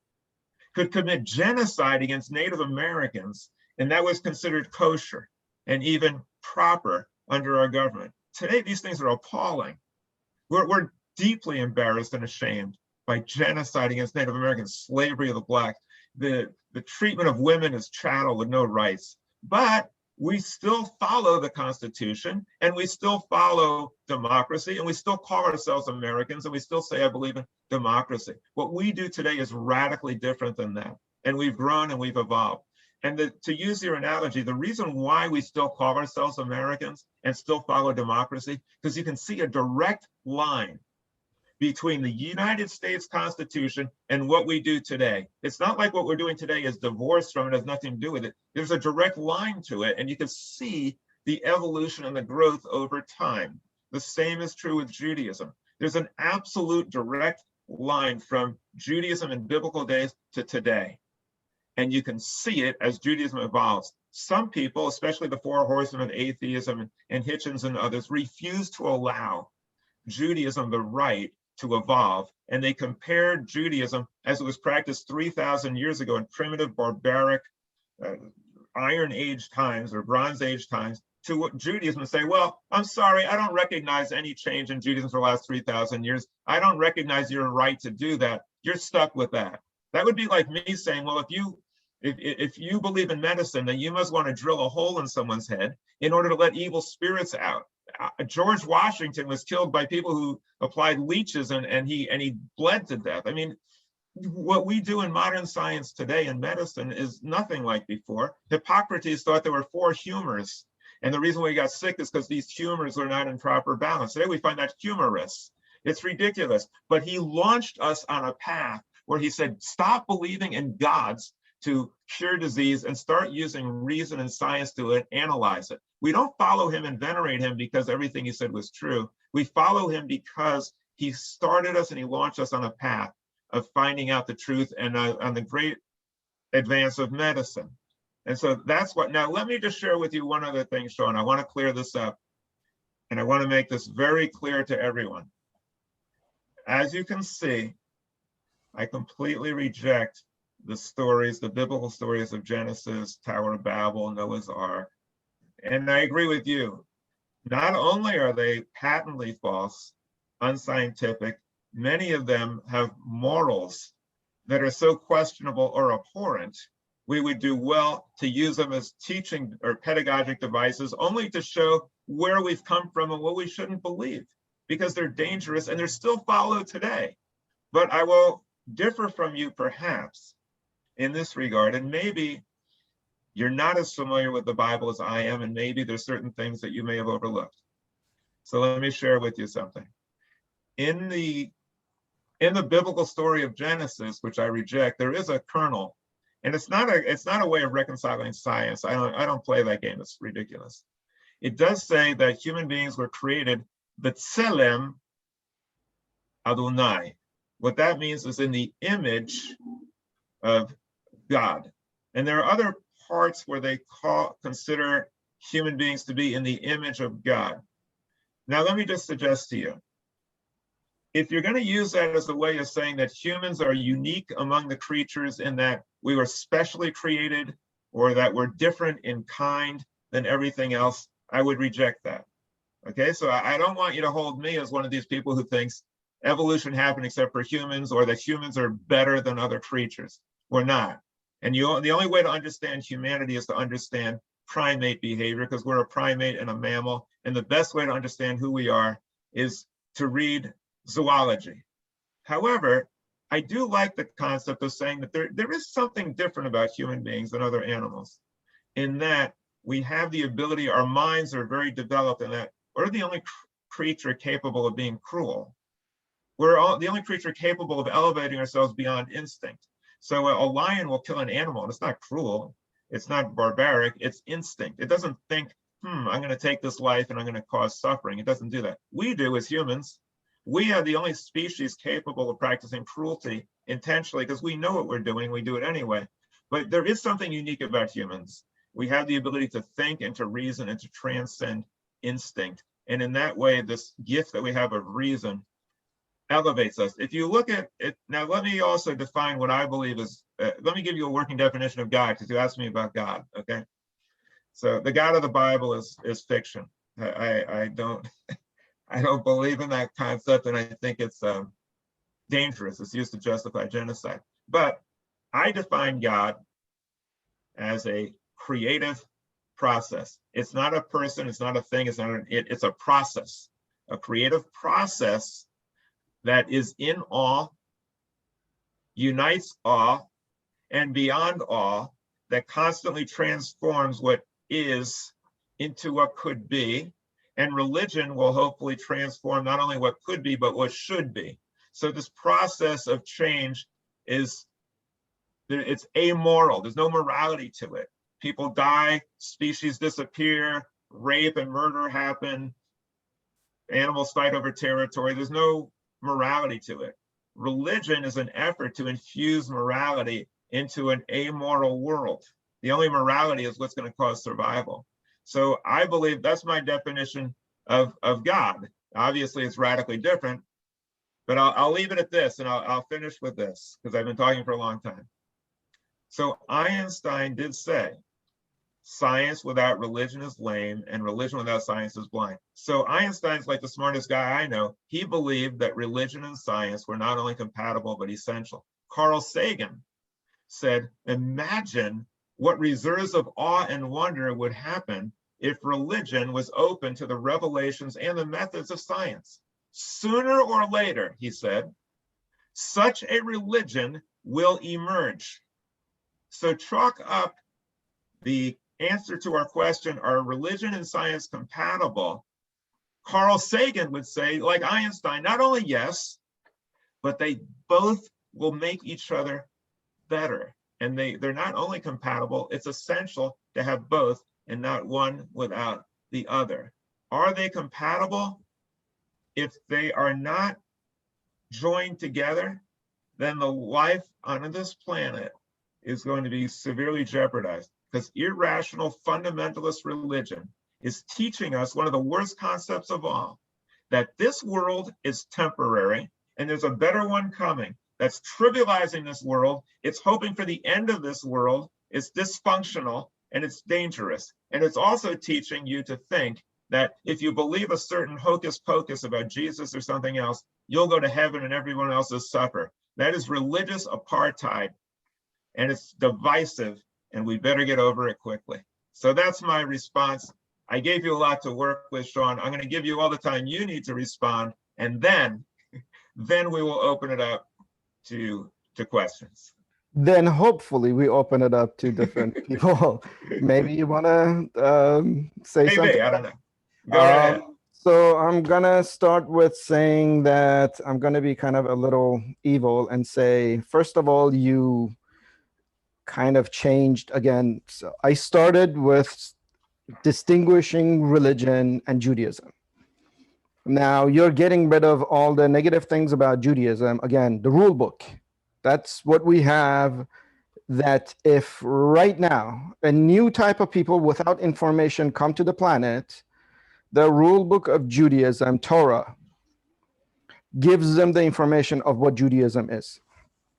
could commit genocide against Native Americans, and that was considered kosher and even proper under our government. Today, these things are appalling. We're deeply embarrassed and ashamed by genocide against Native Americans, slavery of the blacks, the treatment of women as chattel with no rights. But we still follow the Constitution, and we still follow democracy, and we still call ourselves Americans, and we still say, I believe in democracy. What we do today is radically different than that. And we've grown and we've evolved. And to use your analogy, the reason why we still call ourselves Americans and still follow democracy, because you can see a direct line between the United States Constitution and what we do today. It's not like what we're doing today is divorced from it, has nothing to do with it. There's a direct line to it, and you can see the evolution and the growth over time. The same is true with Judaism. There's an absolute direct line from Judaism in biblical days to today. And you can see it as Judaism evolves. Some people, especially the four horsemen of atheism and Hitchens and others, refuse to allow Judaism the right to evolve. And they compared Judaism as it was practiced 3,000 years ago in primitive, barbaric, Iron Age times or Bronze Age times to Judaism and say, well, I'm sorry, I don't recognize any change in Judaism for the last 3,000 years. I don't recognize your right to do that. You're stuck with that. That would be like me saying, well, if you believe in medicine, then you must want to drill a hole in someone's head in order to let evil spirits out. George Washington was killed by people who applied leeches and he bled to death. I mean, what we do in modern science today in medicine is nothing like before. Hippocrates thought there were 4 humors. And the reason why he got sick is because these humors are not in proper balance. Today we find that humorous. It's ridiculous. But he launched us on a path where he said, stop believing in gods to cure disease and start using reason and science to analyze it. We don't follow him and venerate him because everything he said was true. We follow him because he started us and he launched us on a path of finding out the truth and on the great advance of medicine. And so that's what, now let me just share with you one other thing, Sean. I want to clear this up and I want to make this very clear to everyone. As you can see, I completely reject the stories, the biblical stories of Genesis, Tower of Babel, Noah's Ark. And I agree with you. Not only are they patently false, unscientific, many of them have morals that are so questionable or abhorrent, we would do well to use them as teaching or pedagogic devices only to show where we've come from and what we shouldn't believe, because they're dangerous and they're still followed today. But I will differ from you perhaps in this regard, and maybe you're not as familiar with the Bible as I am, and maybe there's certain things that you may have overlooked. So let me share with you something. In the biblical story of Genesis, which I reject, there is a kernel, and it's not a way of reconciling science. I don't play that game. It's ridiculous. It does say that human beings were created b'tselem Adonai. What that means is in the image of God. And there are other parts where they consider human beings to be in the image of God. Now, let me just suggest to you, if you're going to use that as a way of saying that humans are unique among the creatures in that we were specially created or that we're different in kind than everything else, I would reject that. Okay, so I don't want you to hold me as one of these people who thinks evolution happened except for humans or that humans are better than other creatures. We're not. And the only way to understand humanity is to understand primate behavior, because we're a primate and a mammal. And the best way to understand who we are is to read zoology. However, I do like the concept of saying that there is something different about human beings than other animals, in that we have the ability, our minds are very developed, in that we're the only creature capable of being cruel. We're the only creature capable of elevating ourselves beyond instinct. So a lion will kill an animal, and it's not cruel, it's not barbaric, it's instinct. It doesn't think, I'm going to take this life and I'm going to cause suffering. It doesn't do that. We do as humans. We are the only species capable of practicing cruelty intentionally because we know what we're doing. We do it anyway. But there is something unique about humans. We have the ability to think and to reason and to transcend instinct. And in that way, this gift that we have of reason elevates us. If you look at it, now let me also define what I believe is, let me give you a working definition of God, because you asked me about God, okay? So the God of the Bible is fiction. I don't believe in that concept, and I think it's dangerous. It's used to justify genocide. But I define God as a creative process. It's not a person, it's not a thing, it's not an it, it's a process, a creative process that is in awe, unites awe, and beyond awe, that constantly transforms what is into what could be. And religion will hopefully transform not only what could be, but what should be. So this process of change it's amoral. There's no morality to it. People die, species disappear, rape and murder happen, animals fight over territory. There's no morality to it. Religion is an effort to infuse morality into an amoral world. The only morality is what's going to cause survival. So I believe that's my definition of God. Obviously, it's radically different, but I'll leave it at this, and I'll finish with this, because I've been talking for a long time. So Einstein did say, science without religion is lame, and religion without science is blind. So Einstein's like the smartest guy I know. He believed that religion and science were not only compatible, but essential. Carl Sagan said, imagine what reserves of awe and wonder would happen if religion was open to the revelations and the methods of science. Sooner or later, he said, such a religion will emerge. So chalk up the answer to our question, are religion and science compatible? Carl Sagan would say, like Einstein, not only yes, but they both will make each other better. And they're not only compatible, it's essential to have both and not one without the other. Are they compatible? If they are not joined together, then the life on this planet is going to be severely jeopardized, because irrational fundamentalist religion is teaching us one of the worst concepts of all, that this world is temporary and there's a better one coming. That's trivializing this world. It's hoping for the end of this world. It's dysfunctional and it's dangerous. And it's also teaching you to think that if you believe a certain hocus pocus about Jesus or something else, you'll go to heaven and everyone else will suffer. That is religious apartheid, and it's divisive, and we better get over it quickly. So that's my response. I gave you a lot to work with, Sean. I'm going to give you all the time you need to respond, and then we will open it up to questions. Then hopefully we open it up to different people. Maybe you want to say something. I don't know. Go ahead. So I'm going to start with saying that I'm going to be kind of a little evil and say, first of all, you kind of changed again. So I started with distinguishing religion and Judaism. Now you're getting rid of all the negative things about Judaism. Again, the rule book. That's what we have, that if right now a new type of people without information come to the planet, the rule book of Judaism, Torah, gives them the information of what Judaism is.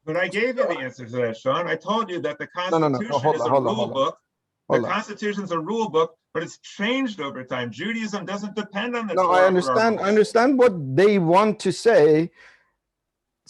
But I gave you the answer to that, Sean. I told you that the Constitution is a rule book. The Constitution is a rule book, but it's changed over time. Judaism doesn't depend on the Torah. I understand what they want to say.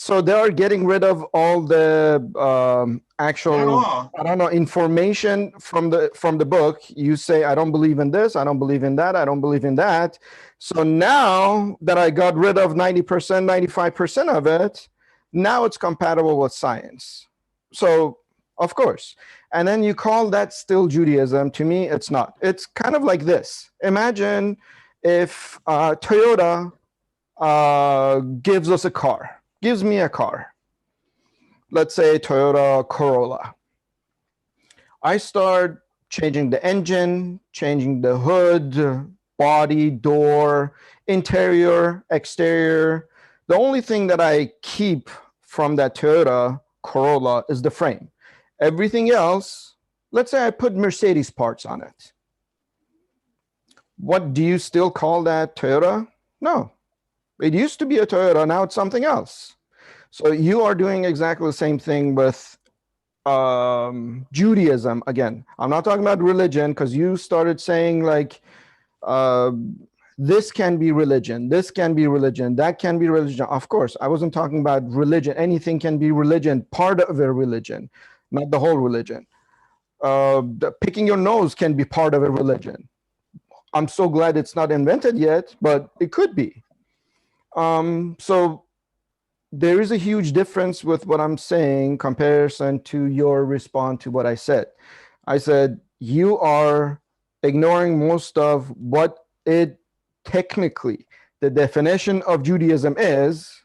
So they are getting rid of all the actual, I don't know, information from the book. You say, I don't believe in this, I don't believe in that, I don't believe in that. So now that I got rid of 90%, 95% of it, now it's compatible with science. So, of course. And then you call that still Judaism. To me, it's not. It's kind of like this. Imagine if Toyota gives us a car, gives me a car. Let's say Toyota Corolla. I start changing the engine, changing the hood, body, door, interior, exterior. The only thing that I keep from that Toyota Corolla is the frame. Everything else, let's say I put Mercedes parts on it. What do you still call that Toyota? No. It used to be a Toyota, now it's something else. So you are doing exactly the same thing with Judaism. Again, I'm not talking about religion, because you started saying like this can be religion, this can be religion, that can be religion. Of course, I wasn't talking about religion. Anything can be religion, part of a religion, not the whole religion. Picking your nose can be part of a religion. I'm so glad it's not invented yet, but it could be. So there is a huge difference with what I'm saying comparison to your response to what I said. I said, you are ignoring most of what it technically, the definition of Judaism is,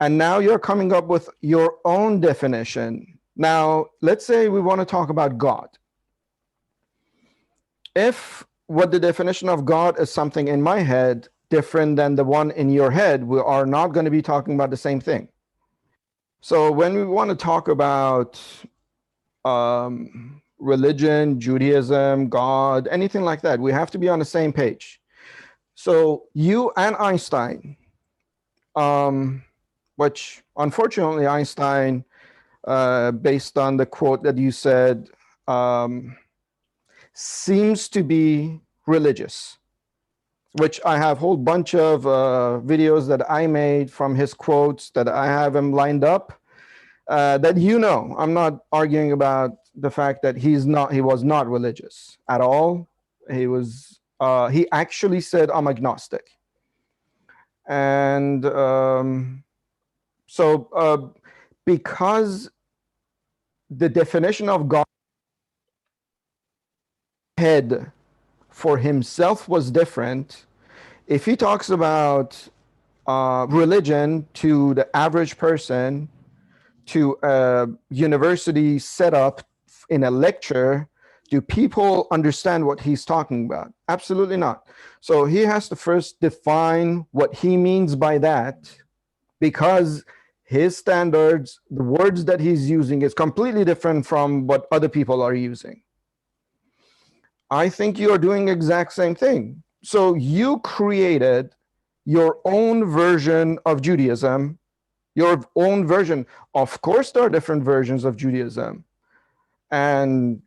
and now you're coming up with your own definition. Now, let's say we want to talk about God. If what the definition of God is something in my head different than the one in your head, we are not going to be talking about the same thing. So when we want to talk about religion, Judaism, God, anything like that, we have to be on the same page. So you and Einstein, which unfortunately Einstein, based on the quote that you said, seems to be religious, which I have a whole bunch of videos that I made from his quotes that I have him lined up, that I'm not arguing about the fact that he was not religious at all. He actually said, I'm agnostic. And because the definition of God head for himself was different, if he talks about religion to the average person, to a university setup in a lecture, do people understand what he's talking about? Absolutely not. So he has to first define what he means by that, because his standards, the words that he's using is completely different from what other people are using. I think you are doing the exact same thing. So you created your own version of Judaism, your own version. Of course, there are different versions of Judaism, and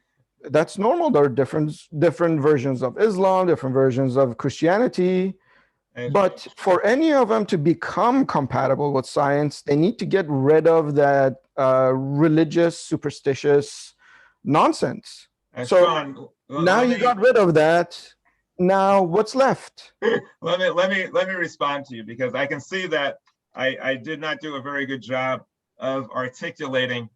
that's normal. There are different versions of Islam, different versions of Christianity. But for any of them to become compatible with science, they need to get rid of that religious, superstitious nonsense. So Sean, now you got rid of that. Now what's left? let me respond to you, because I can see that I did not do a very good job of articulating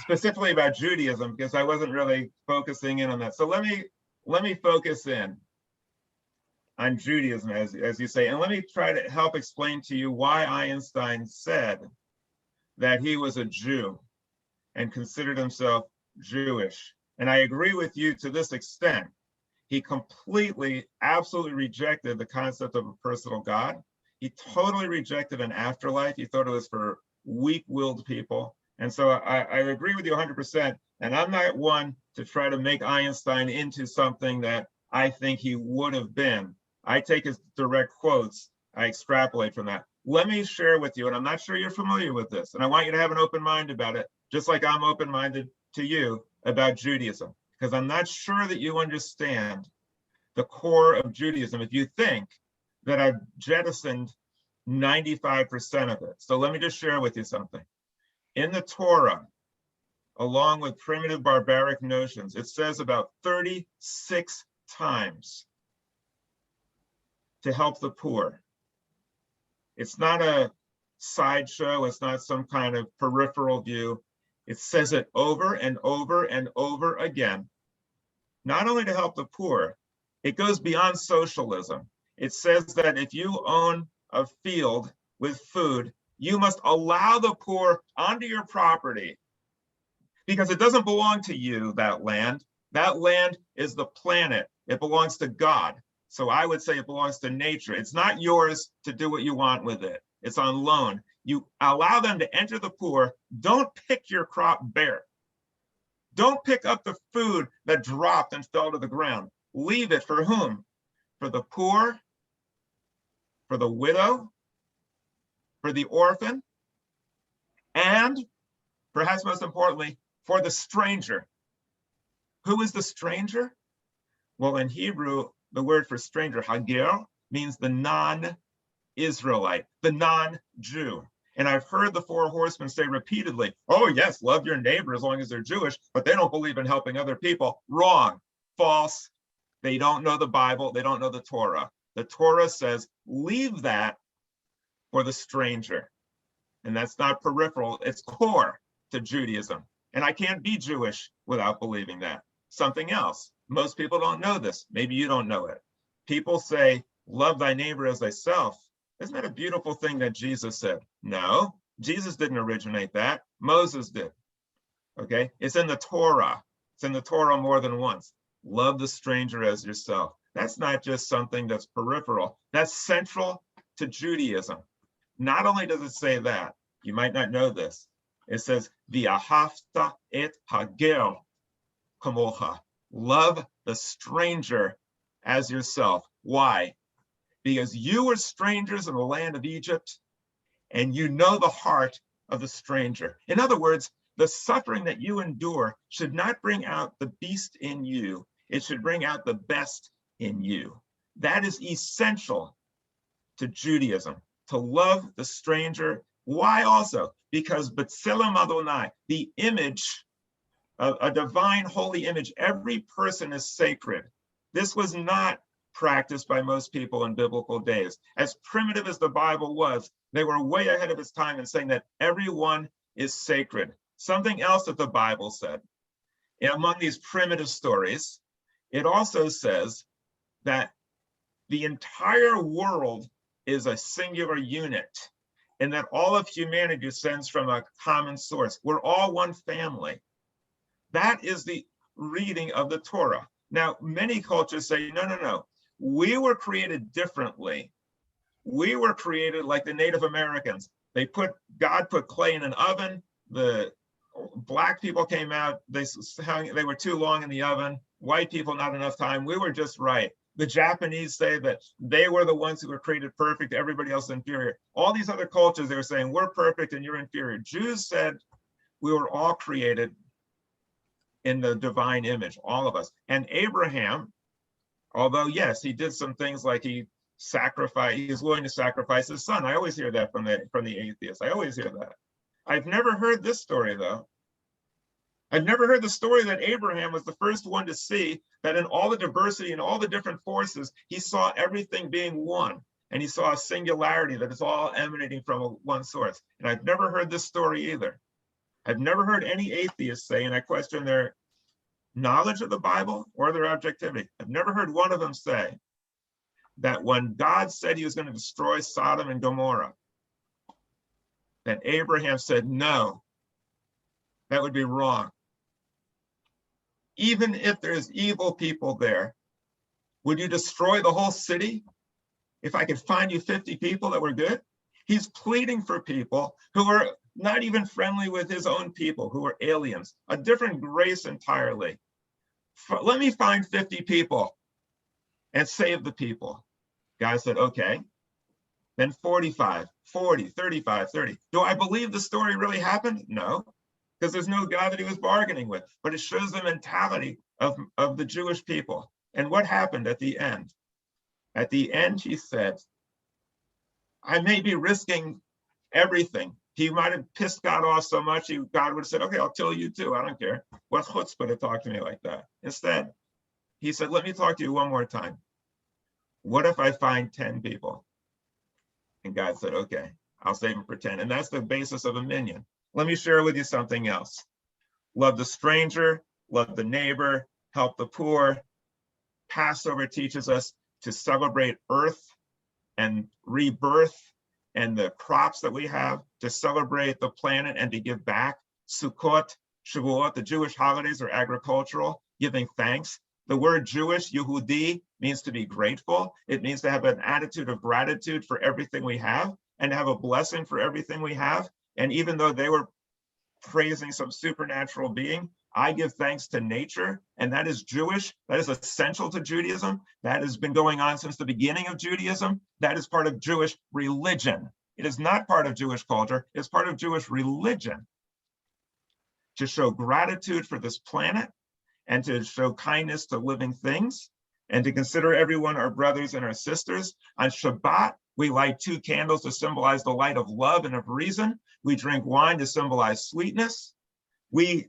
specifically about Judaism, because I wasn't really focusing in on that. So let me focus in on Judaism, as you say, and let me try to help explain to you why Einstein said that he was a Jew and considered himself Jewish. And I agree with you to this extent. He completely, absolutely rejected the concept of a personal God. He totally rejected an afterlife. He thought it was for weak-willed people. And so I agree with you 100%. And I'm not one to try to make Einstein into something that I think he would have been. I take his direct quotes, I extrapolate from that. Let me share with you, and I'm not sure you're familiar with this, and I want you to have an open mind about it, just like I'm open-minded to you about Judaism, because I'm not sure that you understand the core of Judaism if you think that I've jettisoned 95% of it. So let me just share with you something. In the Torah, along with primitive barbaric notions, it says about 36 times to help the poor. It's not a sideshow, it's not some kind of peripheral view. It says it over and over and over again, not only to help the poor, it goes beyond socialism. It says that if you own a field with food, you must allow the poor onto your property, because it doesn't belong to you, that land. That land is the planet. It belongs to God. So I would say it belongs to nature. It's not yours to do what you want with it. It's on loan. You allow them to enter the poor. Don't pick your crop bare. Don't pick up the food that dropped and fell to the ground. Leave it for whom? For the poor, for the widow, for the orphan, and perhaps most importantly, for the stranger. Who is the stranger? Well, in Hebrew, the word for stranger, hager, means the non-Israelite, the non-Jew. And I've heard the four horsemen say repeatedly, oh yes, love your neighbor as long as they're Jewish, but they don't believe in helping other people. Wrong, false. They don't know the Bible, they don't know the Torah. The Torah says, leave that for the stranger. And that's not peripheral, it's core to Judaism. And I can't be Jewish without believing that. Something else, most people don't know this, maybe you don't know it. People say, love thy neighbor as thyself. Isn't that a beautiful thing that Jesus said? No, Jesus didn't originate that, Moses did. Okay, it's in the Torah. It's in the Torah more than once. Love the stranger as yourself. That's not just something that's peripheral, that's central to Judaism. Not only does it say that, you might not know this, it says, V'ahavta et hager kamocha. Love the stranger as yourself. Why? Because you were strangers in the land of Egypt, and you know the heart of the stranger. In other words, the suffering that you endure should not bring out the beast in you. It should bring out the best in you. That is essential to Judaism, to love the stranger. Why also? Because B'Tselem Adonai, the image, a divine holy image, every person is sacred. This was not practiced by most people in biblical days. As primitive as the Bible was, they were way ahead of its time in saying that everyone is sacred. Something else that the Bible said, among these primitive stories, it also says that the entire world is a singular unit, and that all of humanity descends from a common source. We're all one family. That is the reading of the Torah. Now, many cultures say, no, no, no. We were created differently. We were created like the Native Americans. God put clay in an oven. The black people came out. They were too long in the oven. White people, not enough time. We were just right. The Japanese say that they were the ones who were created perfect. Everybody else inferior. All these other cultures, they were saying, we're perfect and you're inferior. Jews said we were all created in the divine image, all of us. And Abraham, although yes, he did some things like he was willing to sacrifice his son. I always hear that from the atheists. I always hear that. I've never heard this story though. I've never heard the story that Abraham was the first one to see that in all the diversity and all the different forces, he saw everything being one. And he saw a singularity that is all emanating from one source. And I've never heard this story either. I've never heard any atheists say, and I question their knowledge of the Bible or their objectivity. I've never heard one of them say that when God said he was going to destroy Sodom and Gomorrah, that Abraham said, no, that would be wrong. Even if there's evil people there, would you destroy the whole city if I could find you 50 people that were good? He's pleading for people who are not even friendly with his own people, who are aliens, a different grace entirely. Let me find 50 people and save the people. God said, okay. Then 45, 40, 35, 30. Do I believe the story really happened? No, because there's no God that he was bargaining with, but it shows the mentality of the Jewish people. And what happened at the end? At the end, he said, I may be risking everything. He might have pissed God off so much, God would have said, okay, I'll kill you too, I don't care. What chutzpah to talk to me like that? Instead, he said, let me talk to you one more time. What if I find 10 people? And God said, okay, I'll save him for 10. And that's the basis of a minyan. Let me share with you something else. Love the stranger, love the neighbor, help the poor. Passover teaches us to celebrate earth and rebirth and the crops that we have, to celebrate the planet and to give back. Sukkot, Shavuot, the Jewish holidays are agricultural, giving thanks. The word Jewish, Yehudi, means to be grateful. It means to have an attitude of gratitude for everything we have and to have a blessing for everything we have. And even though they were praising some supernatural being, I give thanks to nature, and that is Jewish. That is essential to Judaism. That has been going on since the beginning of Judaism. That is part of Jewish religion. It is not part of Jewish culture. It's part of Jewish religion. To show gratitude for this planet and to show kindness to living things and to consider everyone our brothers and our sisters. On Shabbat, we light 2 candles to symbolize the light of love and of reason. We drink wine to symbolize sweetness. We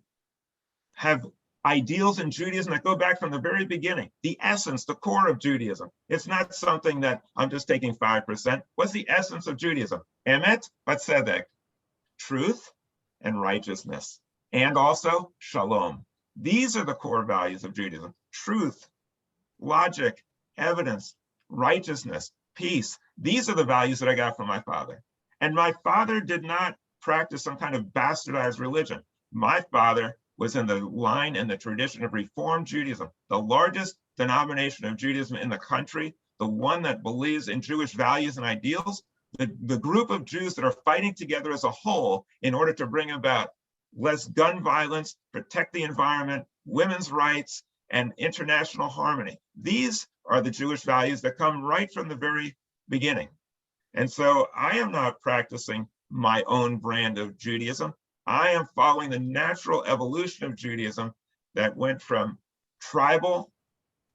have ideals in Judaism that go back from the very beginning, the essence, the core of Judaism. It's not something that I'm just taking 5%. What's the essence of Judaism? Emet v'tzedek, truth and righteousness, and also shalom. These are the core values of Judaism: truth, logic, evidence, righteousness, peace. These are the values that I got from my father. And my father did not practice some kind of bastardized religion. My father was in the line and the tradition of Reform Judaism, the largest denomination of Judaism in the country, the one that believes in Jewish values and ideals, the group of Jews that are fighting together as a whole in order to bring about less gun violence, protect the environment, women's rights, and international harmony. These are the Jewish values that come right from the very beginning. And so I am not practicing my own brand of Judaism. I am following the natural evolution of Judaism that went from tribal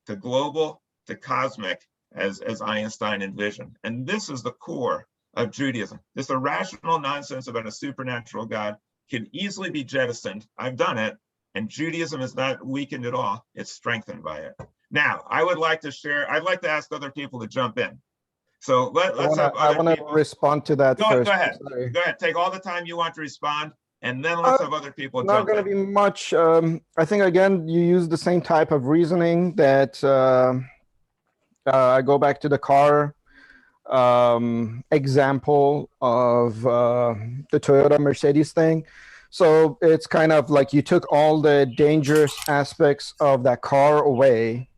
to global to cosmic, as Einstein envisioned. And this is the core of Judaism. This irrational nonsense about a supernatural God can easily be jettisoned. I've done it, and Judaism is not weakened at all. It's strengthened by it. Now, I would like to share, I'd like to ask other people to jump in. So let's have other people. I want to respond to that first. Go ahead. Sorry. Go ahead. Take all the time you want to respond, and then let's have other people Not jump going in. to be much. I think, again, you use the same type of reasoning that I go back to the car example of the Toyota Mercedes thing. So it's kind of like you took all the dangerous aspects of that car away,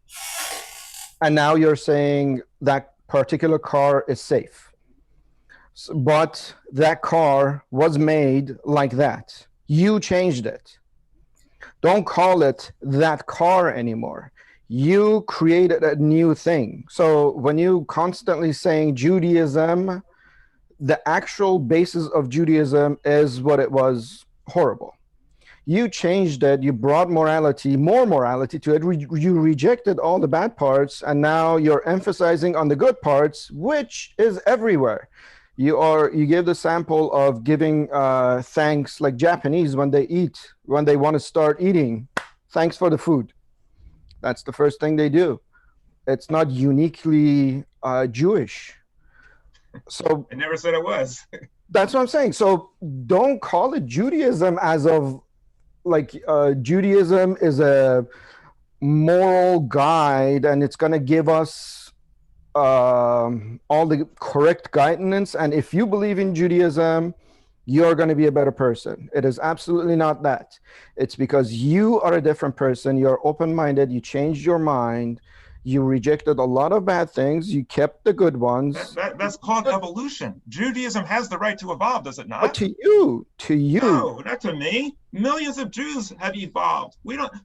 and now you're saying that particular car is safe. But that car was made like that. You changed it. Don't call it that car anymore. You created a new thing. So when you constantly saying Judaism, the actual basis of Judaism is what it was: horrible. You changed it, you brought morality, more morality to it. You rejected all the bad parts, and now you're emphasizing on the good parts, which is everywhere. You give the sample of giving thanks, like Japanese when they eat, when they want to start eating, thanks for the food. That's the first thing they do. It's not uniquely Jewish. So I never said it was. That's what I'm saying. So don't call it Judaism as of like Judaism is a moral guide and it's going to give us all the correct guidance. And if you believe in Judaism, you're going to be a better person. It is absolutely not that. It's because you are a different person. You're open-minded. You changed your mind. You rejected a lot of bad things. You kept the good ones. That's called evolution. Judaism has the right to evolve, does it not? But to you. No, not to me. Millions of Jews have evolved.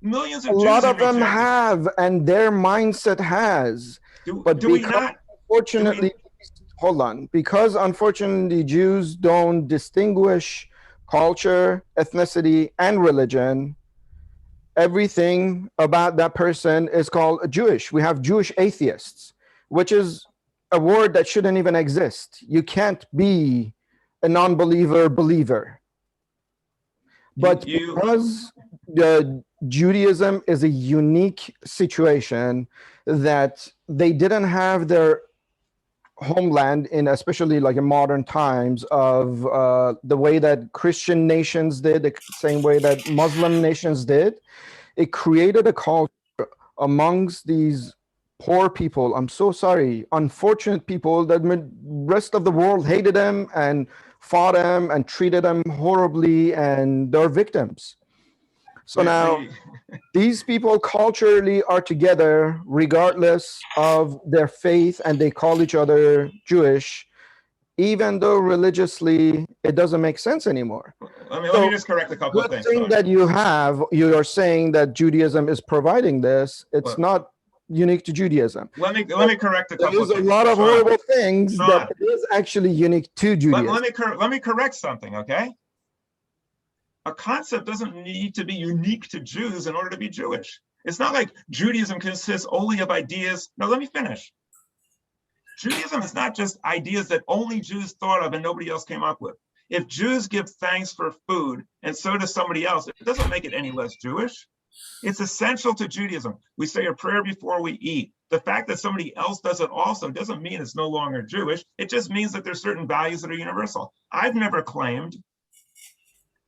Millions of Jews. A lot of them have, and their mindset has. But do we not? Unfortunately, hold on. Because unfortunately, Jews don't distinguish culture, ethnicity, and religion. Everything about that person is called Jewish. We have Jewish atheists, which is a word that shouldn't even exist. You can't be a non-believer believer. But because Judaism is a unique situation that they didn't have their homeland in, especially like in modern times, of the way that Christian nations did, the same way that Muslim nations did. It created a culture amongst these poor people. I'm so sorry, unfortunate people that the rest of the world hated them and fought them and treated them horribly, and they're victims. So now these people culturally are together regardless of their faith, and they call each other Jewish, even though religiously it doesn't make sense anymore. Let me just correct a couple of things. The thing that you are saying that Judaism is providing this. It's not unique to Judaism. Let me correct a couple of things. There's a lot of horrible things that is actually unique to Judaism. Let me correct something, okay? A concept doesn't need to be unique to Jews in order to be Jewish. It's not like Judaism consists only of ideas. No, let me finish. Judaism is not just ideas that only Jews thought of and nobody else came up with. If Jews give thanks for food and so does somebody else, it doesn't make it any less Jewish. It's essential to Judaism. We say a prayer before we eat. The fact that somebody else does it also doesn't mean it's no longer Jewish. It just means that there's certain values that are universal. I've never claimed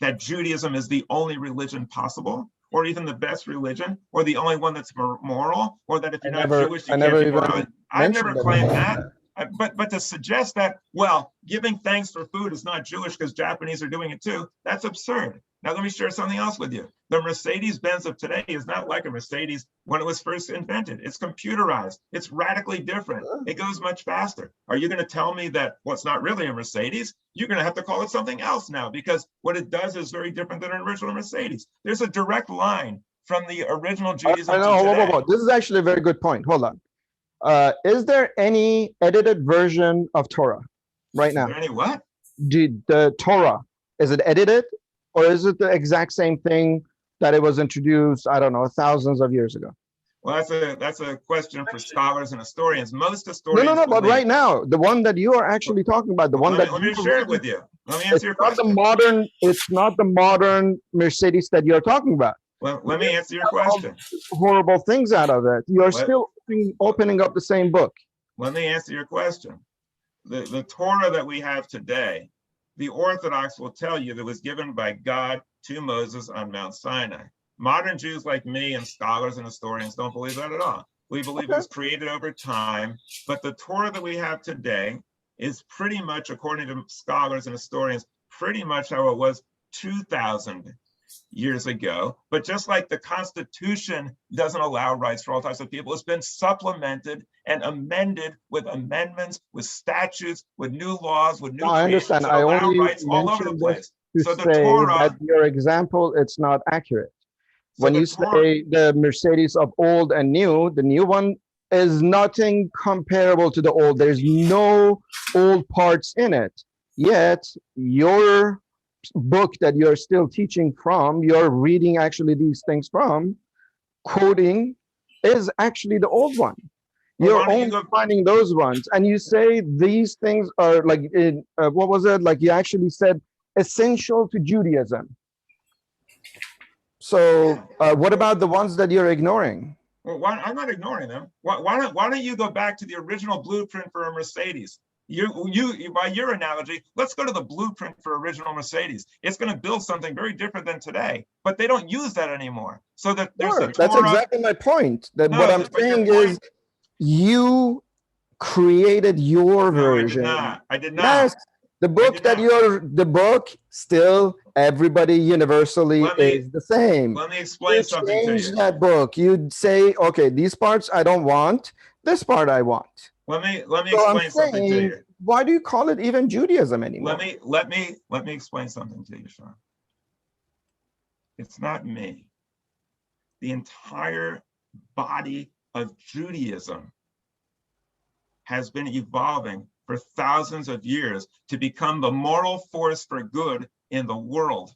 that Judaism is the only religion possible, or even the best religion, or the only one that's moral, or that if you're not Jewish, you can't be moral. I've never claimed that. But to suggest that, well, giving thanks for food is not Jewish because Japanese are doing it too, that's absurd. Now, let me share something else with you. The Mercedes-Benz of today is not like a Mercedes when it was first invented. It's computerized. It's radically different. It goes much faster. Are you going to tell me that, well, it's not really a Mercedes? You're going to have to call it something else now because what it does is very different than an original Mercedes. There's a direct line from the original Judaism to today. This is actually a very good point. Hold on. Is there any edited version of Torah right now? Is there any what? The Torah, is it edited or is it the exact same thing that it was introduced, I don't know, thousands of years ago? Well, that's a question for scholars and historians. Most historians No, but right now, the one that you are actually talking about, the one let me share it with you. Let me answer your question. It's not the modern Mercedes that you're talking about. Well, let me answer your question. Horrible things out of it. You're still opening up the same book. Let me answer your question. The Torah that we have today, the Orthodox will tell you that was given by God to Moses on Mount Sinai. Modern Jews like me and scholars and historians don't believe that at all. We believe it was created over time, but the Torah that we have today is pretty much, according to scholars and historians, pretty much how it was 2,000 years ago. But just like the Constitution doesn't allow rights for all types of people, it's been supplemented and amended with amendments, with statutes, with new laws, with new understand. I only rights all over the place. So the Torah, that your example, it's not accurate. When you say the Mercedes of old and new, the new one is nothing comparable to the old. There's no old parts in it. Yet your book that you're still teaching from, you're reading actually these things from, quoting, is actually the old one. You're only finding those ones. And you say these things are like, what was it? Like you actually said, essential to Judaism. So what about the ones that you're ignoring? Well, I'm not ignoring them. Why don't you go back to the original blueprint for a Mercedes? You by your analogy, let's go to the blueprint for original Mercedes. It's going to build something very different than today, but they don't use that anymore. So that there's a Torah. That's exactly my point. That what I'm saying is you created your version. I did not. Yes, the book still everybody universally is the same. Let me explain something to you. Change that book. You'd say, okay, these parts I don't want. This part I want. Let me explain something to you. Why do you call it even Judaism anymore? Let me explain something to you, Sean. It's not me. The entire body of Judaism has been evolving for thousands of years to become the moral force for good in the world.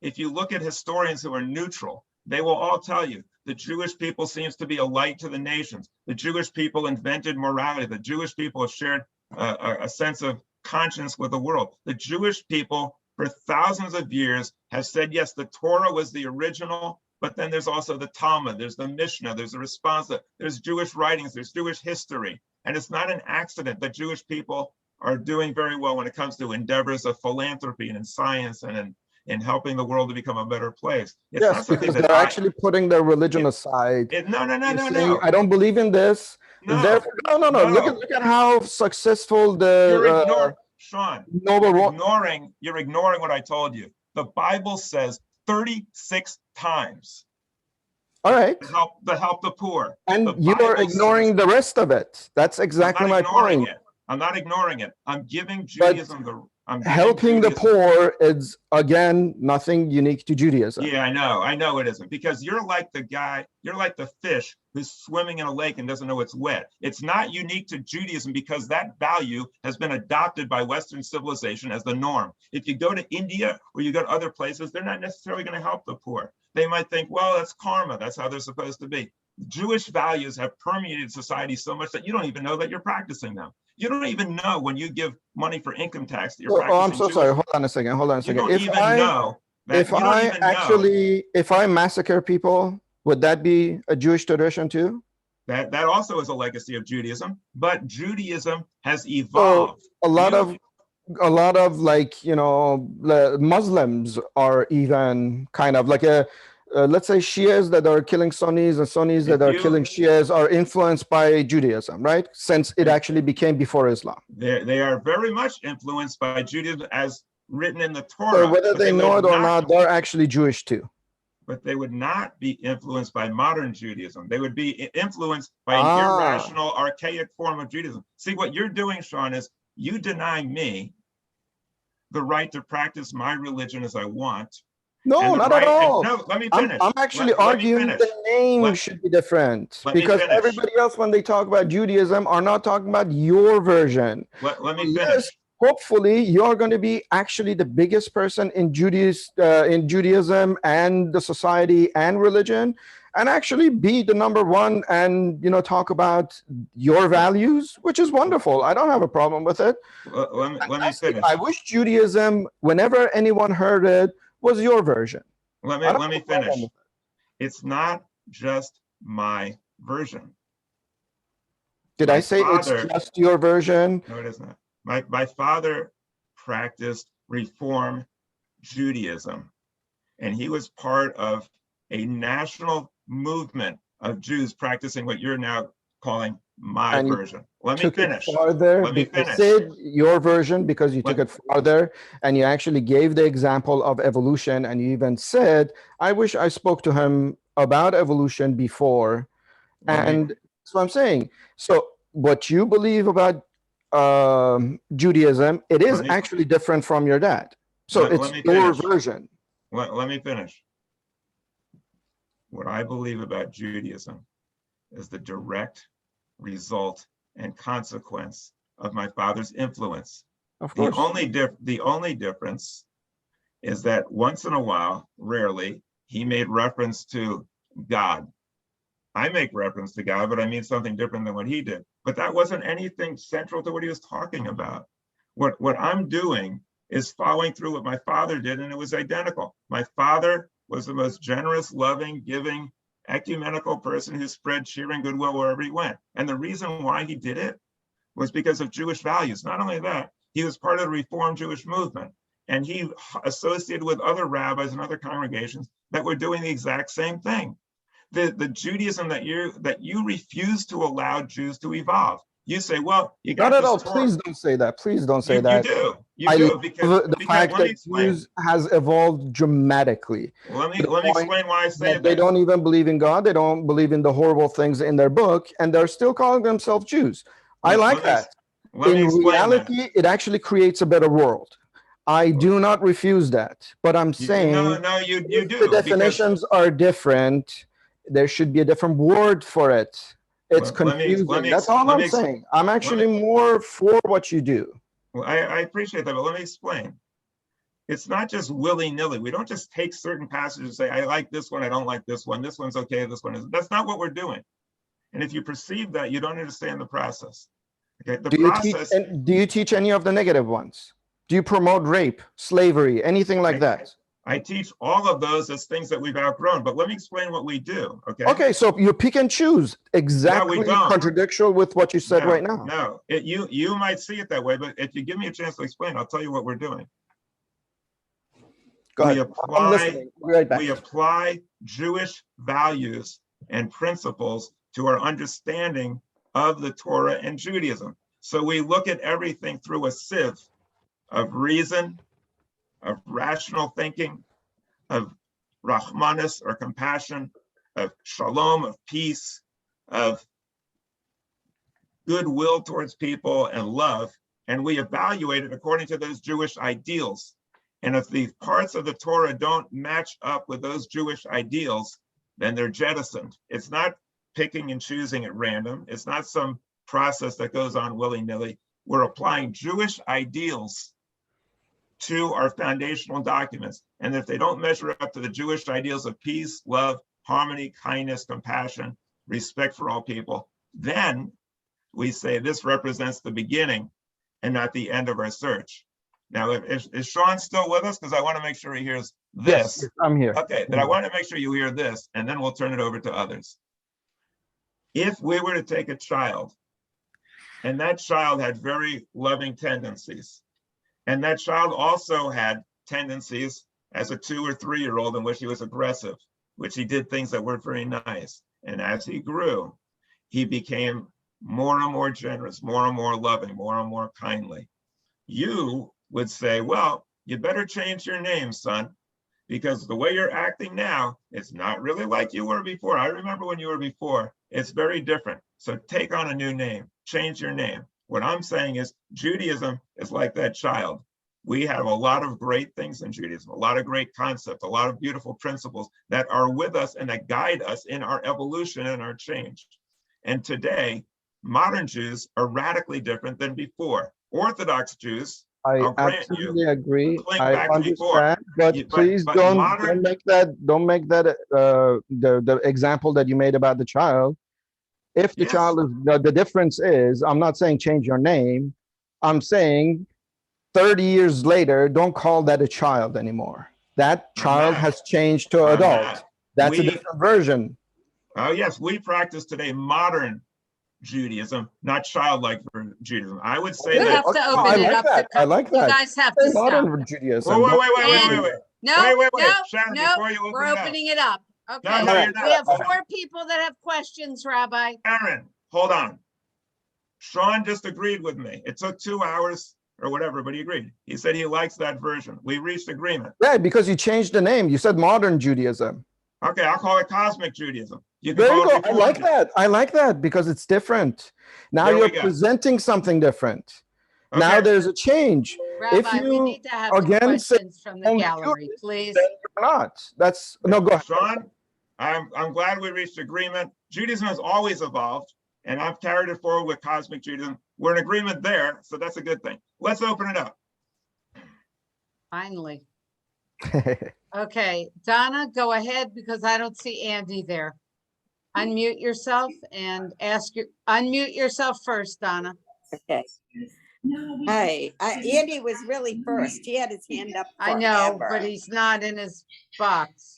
If you look at historians who are neutral, they will all tell you the Jewish people seems to be a light to the nations. The Jewish people invented morality. The Jewish people have shared a sense of conscience with the world. The Jewish people for thousands of years have said, yes, the Torah was the original, but then there's also the Talmud, there's the Mishnah, there's the response, there's Jewish writings, there's Jewish history. And it's not an accident that Jewish people are doing very well when it comes to endeavors of philanthropy and in science and in helping the world to become a better place. It's yes, because they're actually putting their religion aside. No. I don't believe in this. No. Look at how successful the Sean, you're ignoring what I told you. The Bible says 36 times. All right. To help the poor. And you are ignoring the rest of it. That's exactly my point. I'm not ignoring it. I'm giving But Judaism I'm giving helping the Judaism- poor is, again, nothing unique to Judaism. Yeah, I know it isn't, because you're like the fish who's swimming in a lake and doesn't know it's wet. It's not unique to Judaism because that value has been adopted by Western civilization as the norm. If you go to India or you go to other places, they're not necessarily going to help the poor. They might think, well, that's karma. That's how they're supposed to be. Jewish values have permeated society so much that you don't even know that you're practicing them. You don't even know when you give money for income tax that you're practicing. Oh, I'm so Jewish. sorry. Hold on a second. You don't even know. If I massacre people, would that be a Jewish tradition too? That also is a legacy of Judaism, but Judaism has evolved. So a lot of like, you know, Muslims are even kind of like let's say Shias that are killing Sunnis and Sunnis that are killing Shias are influenced by Judaism, right? Since it actually became before Islam. They are very much influenced by Judaism as written in the Torah. So whether they know it or not, they're actually Jewish too. But they would not be influenced by modern Judaism. They would be influenced by an irrational, archaic form of Judaism. See, what you're doing, Sean, is you deny me the right to practice my religion as I want. No, not at all. No, let me finish. I'm actually arguing the name should be different, because everybody else, when they talk about Judaism, are not talking about your version. Let me finish. Hopefully, you're going to be actually the biggest person in Judaism and the society and religion, and actually be the number one and, you know, talk about your values, which is wonderful. I don't have a problem with it. Let me finish. I wish Judaism, whenever anyone heard it, was your version. Let me finish. It's not just my version. Did I say it's just your version? No, it is not. My father practiced Reform Judaism, and he was part of a national movement of Jews practicing what you're now calling my version. Let me finish. Let me finish. Said your version because you took it farther, and you actually gave the example of evolution, and you even said, I wish I spoke to him about evolution before. And that's what I'm saying. So what you believe about Judaism, it is actually different from your dad. So it's your version. Let me finish. What I believe about Judaism is the direct result and consequence of my father's influence. Of course. The only difference is that once in a while, rarely, he made reference to God. I make reference to God, but I mean something different than what he did. But that wasn't anything central to what he was talking about. What I'm doing is following through what my father did, and it was identical. My father was the most generous, loving, giving, ecumenical person who spread cheer and goodwill wherever he went. And the reason why he did it was because of Jewish values. Not only that, he was part of the Reformed Jewish movement, and he associated with other rabbis and other congregations that were doing the exact same thing. The Judaism that you refuse to allow Jews to evolve. You say, well, you got not at all. Torah. Please don't say that. Please don't say that. You do. Because the fact that Jews has evolved dramatically. Let me explain why I say that. They don't even believe in God. They don't believe in the horrible things in their book, and they're still calling themselves Jews. I like that. In reality, it actually creates a better world. I do not refuse that, but I'm saying you do. The definitions are different. There should be a different word for it. It's confusing. That's all I'm saying. I'm actually more for what you do. Well, I appreciate that, but let me explain. It's not just willy-nilly. We don't just take certain passages and say, I like this one, I don't like this one. This one's okay, this one isn't. That's not what we're doing. And if you perceive that, you don't understand the process. Okay, do you teach any of the negative ones? Do you promote rape, slavery, anything like that? I teach all of those as things that we've outgrown, but let me explain what we do, okay? Okay, so you pick and choose exactly contradictory with what you said right now. No, you might see it that way, but if you give me a chance to explain, I'll tell you what we're doing. Go ahead. I'm listening. We'll be right back. We apply Jewish values and principles to our understanding of the Torah and Judaism. So we look at everything through a sieve of reason, of rational thinking, of Rahmanis or compassion, of shalom, of peace, of goodwill towards people and love, and we evaluate it according to those Jewish ideals. And if the parts of the Torah don't match up with those Jewish ideals, then they're jettisoned. It's not picking and choosing at random. It's not some process that goes on willy-nilly. We're applying Jewish ideals to our foundational documents. And if they don't measure up to the Jewish ideals of peace, love, harmony, kindness, compassion, respect for all people, then we say this represents the beginning and not the end of our search. Now, is Sean still with us? Because I want to make sure he hears this. Yes, I'm here. Okay, then I want to make sure you hear this, and then we'll turn it over to others. If we were to take a child, and that child had very loving tendencies, and that child also had tendencies as a 2 or 3 year old in which he was aggressive, which he did things that weren't very nice. And as he grew, he became more and more generous, more and more loving, more and more kindly. You would say, well, you better change your name, son, because the way you're acting now, it's not really like you were before. I remember when you were before, it's very different. So take on a new name, change your name. What I'm saying is Judaism is like that child. We have a lot of great things in Judaism, a lot of great concepts, a lot of beautiful principles that are with us and that guide us in our evolution and our change. And today, modern Jews are radically different than before. Orthodox Jews, I I'll grant absolutely you, agree. cling I back to before. understand, but You- please but don't modern- make that the example that you made about the child. If the Yes. child is the difference is, I'm not saying change your name. I'm saying 30 years later, don't call that a child anymore. That child Matt, has changed to I'm adult. Matt. That's a We- different version. Oh yes, we practice today modern Judaism, not childlike Judaism. I would say You that. have to I open it like up. that. I like You that. guys have to Say stop. modern Judaism. Whoa, wait, Don't- wait, wait, wait, And- wait, wait. No, Wait, no, Shannon, no, before you open we're it up. opening it up. Okay, No, you're not. we have Hold 4 on. people that have questions, Rabbi. Aaron, hold on. Sean just agreed with me. It took 2 hours or whatever, but he agreed. He said he likes that version. We reached agreement. Yeah, because you changed the name. You said modern Judaism. Okay, I'll call it cosmic Judaism. You can There you call go. it I like Reformed. that. I like that because it's different. Now There we you're go. presenting something different. Now Okay. there's a change. Rabbi, we you, need to have again, say questions from the only gallery, please. Then you're not. That's no go ahead. Sean, I'm glad we reached agreement. Judaism has always evolved, and I've carried it forward with cosmic Judaism. We're in agreement there, so that's a good thing. Let's open it up. Finally. Okay, Donna, go ahead because I don't see Andy there. Unmute yourself and unmute yourself first, Donna. Okay. Hi, Andy was really first. He had his hand up I know, forever. but he's not in his box.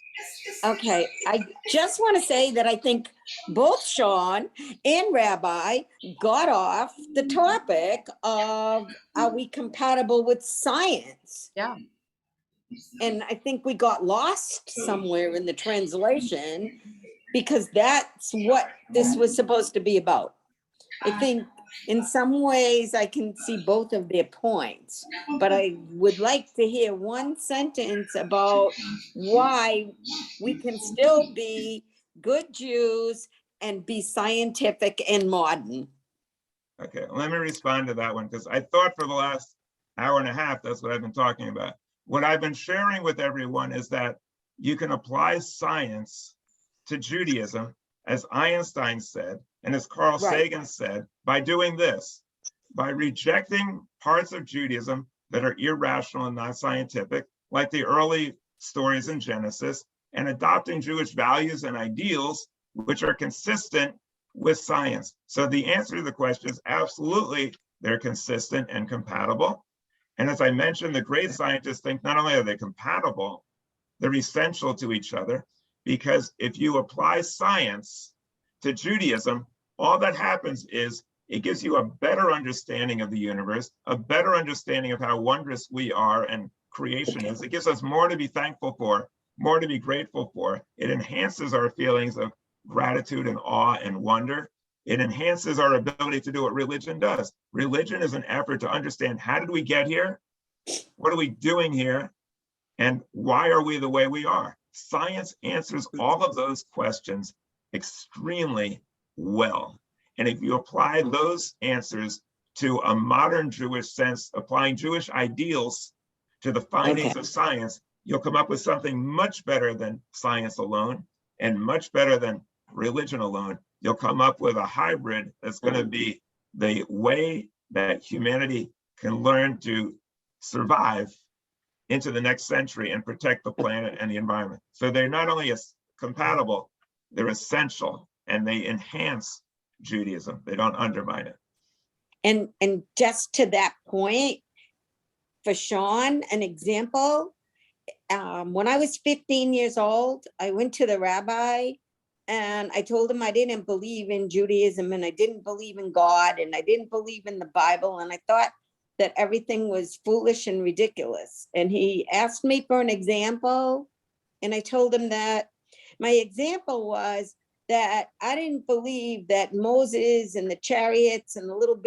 Okay, I just want to say that I think both Sean and Rabbi got off the topic of are we compatible with science? Yeah. And I think we got lost somewhere in the translation because that's what this was supposed to be about. I think in some ways I can see both of their points, but I would like to hear one sentence about why we can still be good Jews and be scientific and modern. Okay, let me respond to that one because I thought for the last hour and a half, that's what I've been talking about. What I've been sharing with everyone is that you can apply science to Judaism, as Einstein said, and as Carl Sagan said, by doing this, by rejecting parts of Judaism that are irrational and not scientific, like the early stories in Genesis, and adopting Jewish values and ideals, which are consistent with science. So the answer to the question is absolutely, they're consistent and compatible. And as I mentioned, the great scientists think not only are they compatible, they're essential to each other, because if you apply science to Judaism, all that happens is it gives you a better understanding of the universe, a better understanding of how wondrous we are and creation is. It gives us more to be thankful for, more to be grateful for. It enhances our feelings of gratitude and awe and wonder. It enhances our ability to do what religion does. Religion is an effort to understand how did we get here? What are we doing here? And why are we the way we are? Science answers all of those questions extremely well. And if you apply those answers to a modern Jewish sense, applying Jewish ideals to the findings of science, you'll come up with something much better than science alone and much better than religion alone. You'll come up with a hybrid that's going to be the way that humanity can learn to survive into the next century and protect the planet and the environment. So they're not only compatible, they're essential, and they enhance Judaism. They don't undermine it. And just to that point, for Sean, an example, when I was 15 years old, I went to the rabbi and I told him I didn't believe in Judaism and I didn't believe in God and I didn't believe in the Bible. And I thought that everything was foolish and ridiculous. And he asked me for an example. And I told him that my example was that I didn't believe that Moses and the chariots and the little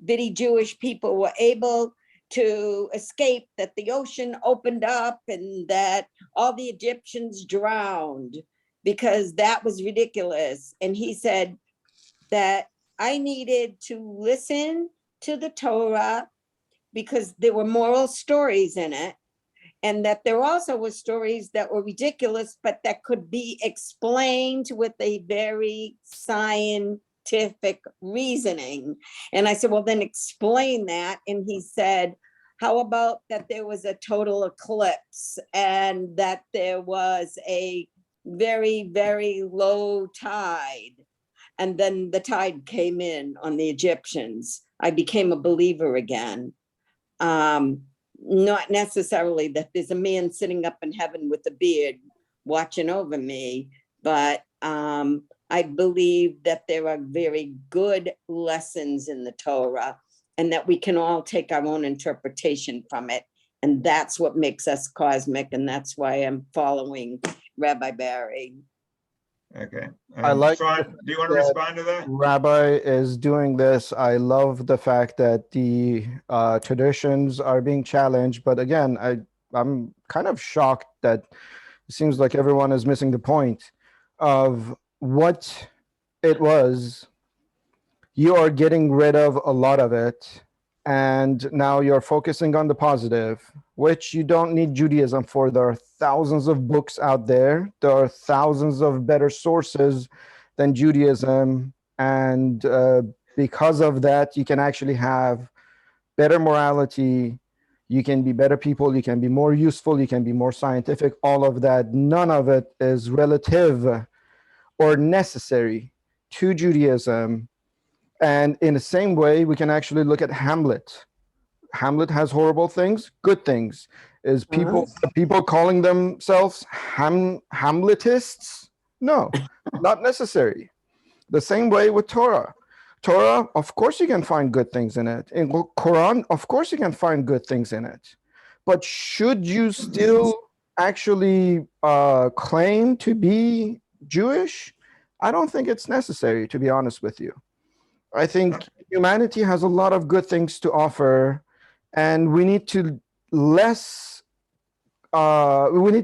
bitty Jewish people were able to escape, that the ocean opened up and that all the Egyptians drowned, because that was ridiculous. And he said that I needed to listen to the Torah because there were moral stories in it, and that there also were stories that were ridiculous, but that could be explained with a very scientific reasoning. And I said, well, then explain that. And he said, how about that there was a total eclipse and that there was a very, very low tide, and then the tide came in on the Egyptians. I became a believer again. Not necessarily that there's a man sitting up in heaven with a beard watching over me, but I believe that there are very good lessons in the Torah and that we can all take our own interpretation from it. And that's what makes us cosmic. And that's why I'm following Rabbi Barry. Okay. I like Sean, do you want to respond to that? Rabbi is doing this. I love the fact that the traditions are being challenged. But again, I'm kind of shocked that it seems like everyone is missing the point of what it was. You are getting rid of a lot of it. And now you're focusing on the positive, which you don't need Judaism for. There are thousands of books out there. There are thousands of better sources than Judaism. And because of that, you can actually have better morality. You can be better people. You can be more useful. You can be more scientific. All of that. None of it is relative or necessary to Judaism. And in the same way, we can actually look at Hamlet. Hamlet has horrible things, good things. Is people calling themselves Hamletists? No, not necessary. The same way with Torah. Torah, of course you can find good things in it. In Quran, of course you can find good things in it. But should you still actually claim to be Jewish? I don't think it's necessary, to be honest with you. I think humanity has a lot of good things to offer, and we need to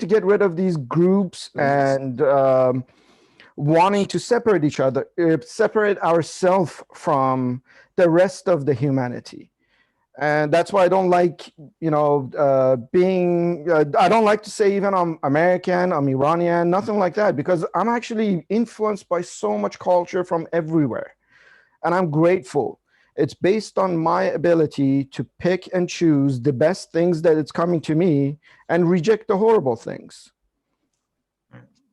get rid of these groups and wanting to separate each other, separate ourselves from the rest of the humanity. And that's why I don't like, I don't like to say even I'm American, I'm Iranian, nothing like that, because I'm actually influenced by so much culture from everywhere. And I'm grateful. It's based on my ability to pick and choose the best things that it's coming to me and reject the horrible things.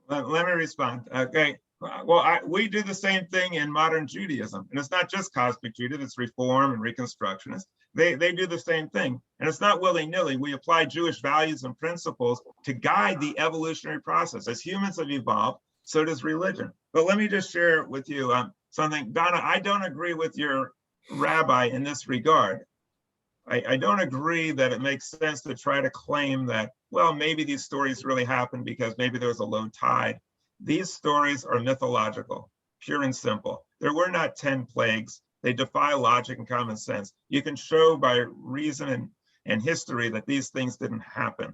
Let me respond. Okay. Well, we do the same thing in modern Judaism. And it's not just cosmic Judaism, it's Reform and Reconstructionists. They do the same thing. And it's not willy-nilly. We apply Jewish values and principles to guide the evolutionary process. As humans have evolved, so does religion. But let me just share with you something. Donna, I don't agree with your rabbi in this regard. I don't agree that it makes sense to try to claim that, well, maybe these stories really happened because maybe there was a low tide. These stories are mythological, pure and simple. There were not 10 plagues. They defy logic and common sense. You can show by reason and history that these things didn't happen.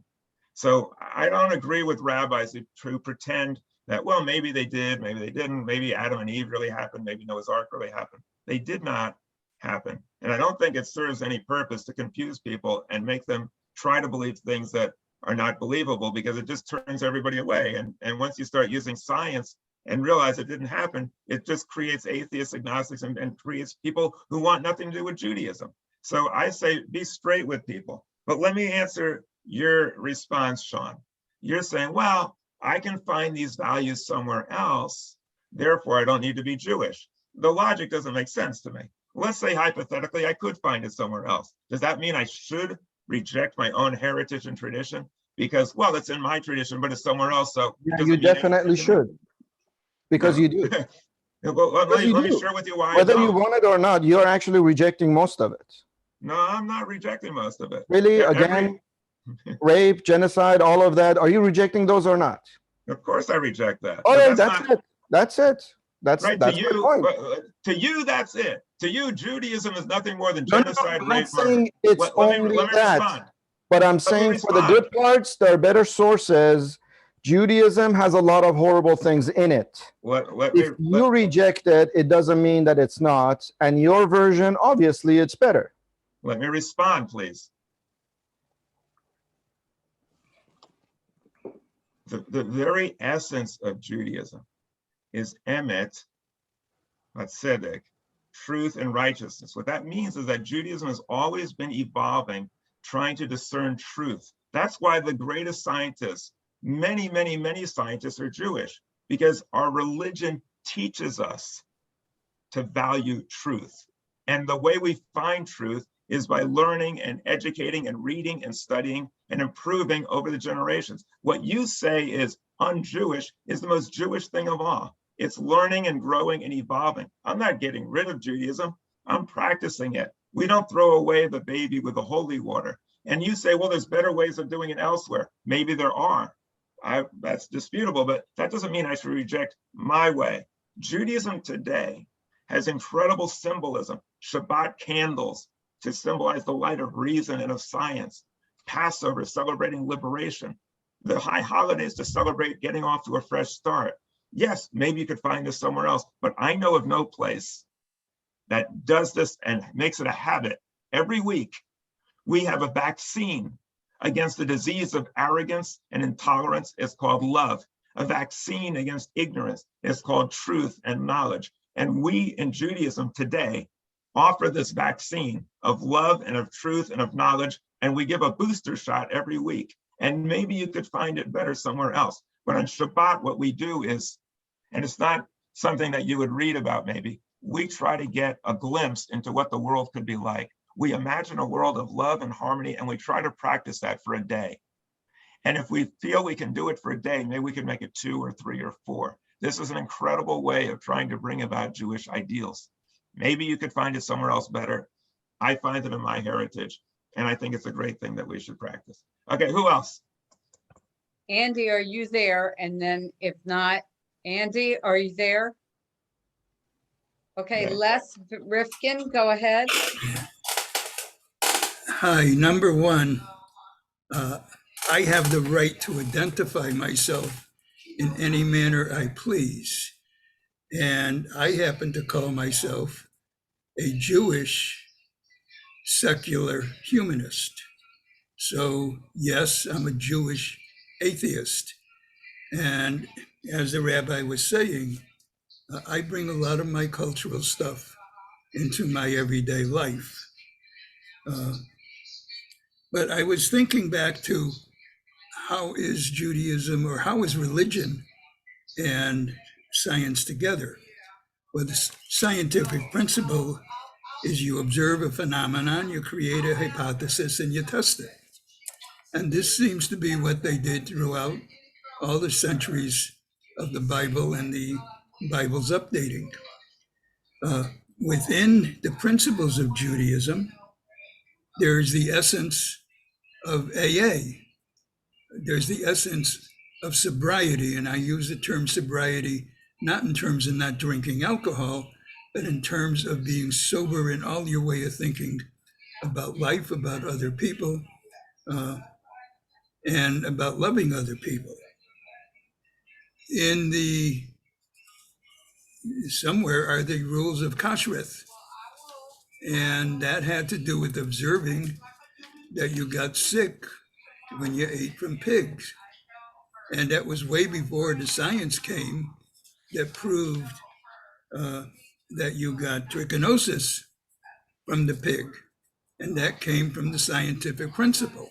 So I don't agree with rabbis who pretend that, well, maybe they did, maybe they didn't, maybe Adam and Eve really happened, maybe Noah's Ark really happened. They did not happen. And I don't think it serves any purpose to confuse people and make them try to believe things that are not believable, because it just turns everybody away. And once you start using science and realize it didn't happen, it just creates atheists, agnostics, and creates people who want nothing to do with Judaism. So I say, be straight with people. But let me answer your response, Sean. You're saying, well, I can find these values somewhere else, therefore I don't need to be Jewish. The logic doesn't make sense to me. Let's say hypothetically, I could find it somewhere else. Does that mean I should reject my own heritage and tradition? Because, well, it's in my tradition, but it's somewhere else. So Yeah, you definitely should, because you do. Well, let me share with you why. Whether you want it or not, you're actually rejecting most of it. No, I'm not rejecting most of it. Really? Again, rape, genocide, all of that. Are you rejecting those or not? Of course I reject that. All right, that's it. That's it. That's right, that's to my you, point. To you, that's it. To you, Judaism is nothing more than No, no, genocide, I'm rape, not saying it's only let me that. respond. But I'm saying for the good parts, there are better sources. Judaism has a lot of horrible things in it. If you reject it, it doesn't mean that it's not. And your version, obviously, it's better. Let me respond, please. The very essence of Judaism is emet, tzedek, truth and righteousness. What that means is that Judaism has always been evolving, trying to discern truth. That's why the greatest scientists, many scientists are Jewish, because our religion teaches us to value truth. And the way we find truth is by learning and educating and reading and studying and improving over the generations. What you say is un-Jewish is the most Jewish thing of all. It's learning and growing and evolving. I'm not getting rid of Judaism. I'm practicing it. We don't throw away the baby with the holy water. And you say, well, there's better ways of doing it elsewhere. Maybe there are. That's disputable, but that doesn't mean I should reject my way. Judaism today has incredible symbolism. Shabbat candles to symbolize the light of reason and of science. Passover celebrating liberation. The high holidays to celebrate getting off to a fresh start. Yes, maybe you could find this somewhere else, but I know of no place that does this and makes it a habit. Every week, we have a vaccine against the disease of arrogance and intolerance. It's called love. A vaccine against ignorance is called truth and knowledge. And we in Judaism today offer this vaccine of love and of truth and of knowledge, and we give a booster shot every week. And maybe you could find it better somewhere else. But on Shabbat, what we do is, and it's not something that you would read about maybe, we try to get a glimpse into what the world could be like. We imagine a world of love and harmony, and we try to practice that for a day. And if we feel we can do it for a day, maybe we can make it 2 or 3 or 4. This is an incredible way of trying to bring about Jewish ideals. Maybe you could find it somewhere else better. I find it in my heritage, and I think it's a great thing that we should practice. Okay, who else? Andy, are you there? And then if not, Andy, are you there? Okay, Les Rifkin, go ahead. Hi, number one, I have the right to identify myself in any manner I please. And I happen to call myself a Jewish secular humanist. So yes, I'm a Jewish atheist. And as the rabbi was saying, I bring a lot of my cultural stuff into my everyday life. But I was thinking back to how is Judaism, or how is religion and science together? Well, the scientific principle is you observe a phenomenon, you create a hypothesis, and you test it. And this seems to be what they did throughout all the centuries of the Bible and the Bible's updating. Within the principles of Judaism, there's the essence of AA. There's the essence of sobriety, and I use the term sobriety not in terms of not drinking alcohol, but in terms of being sober in all your way of thinking about life, about other people, and about loving other people. in the somewhere are the rules of kashrut, and that had to do with observing that you got sick when you ate from pigs, and that was way before the science came that proved that you got trichinosis from the pig, and that came from the scientific principle.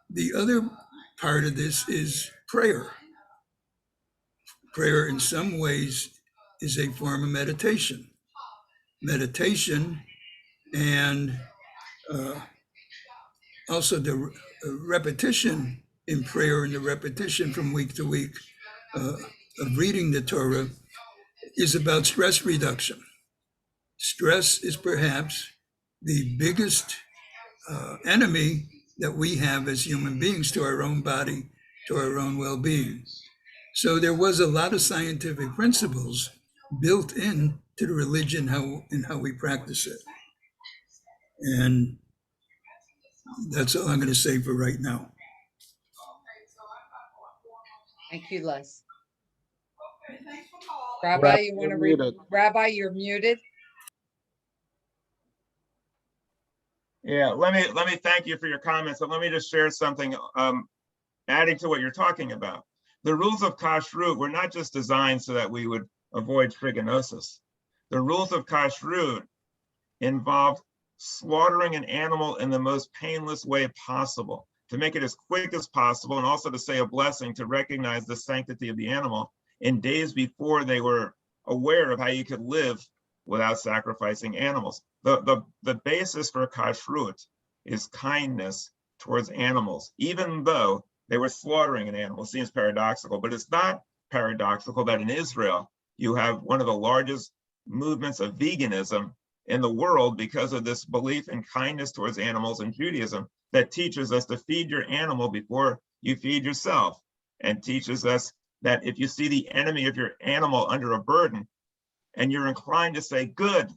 The other part of this is prayer. Prayer, in some ways, is a form of meditation. Meditation and also the repetition in prayer and the repetition from week to week of reading the Torah is about stress reduction. Stress is perhaps the biggest enemy that we have as human beings to our own body, to our own well-being. So there was a lot of scientific principles built in to the religion and how we practice it. And that's all I'm going to say for right now. Thank you, Les. Rabbi, you want to read? muted. Rabbi, you're muted. Yeah, let me thank you for your comments, and let me just share something adding to what you're talking about. The rules of kashrut were not just designed so that we would avoid trichinosis. The rules of kashrut involved slaughtering an animal in the most painless way possible, to make it as quick as possible, and also to say a blessing to recognize the sanctity of the animal in days before they were aware of how you could live without sacrificing animals. The basis for kashrut is kindness towards animals, even though they were slaughtering an animal. It seems paradoxical, but it's not paradoxical that in Israel, you have one of the largest movements of veganism in the world because of this belief in kindness towards animals in Judaism that teaches us to feed your animal before you feed yourself, and teaches us that if you see the enemy of your animal under a burden and you're inclined to say, good,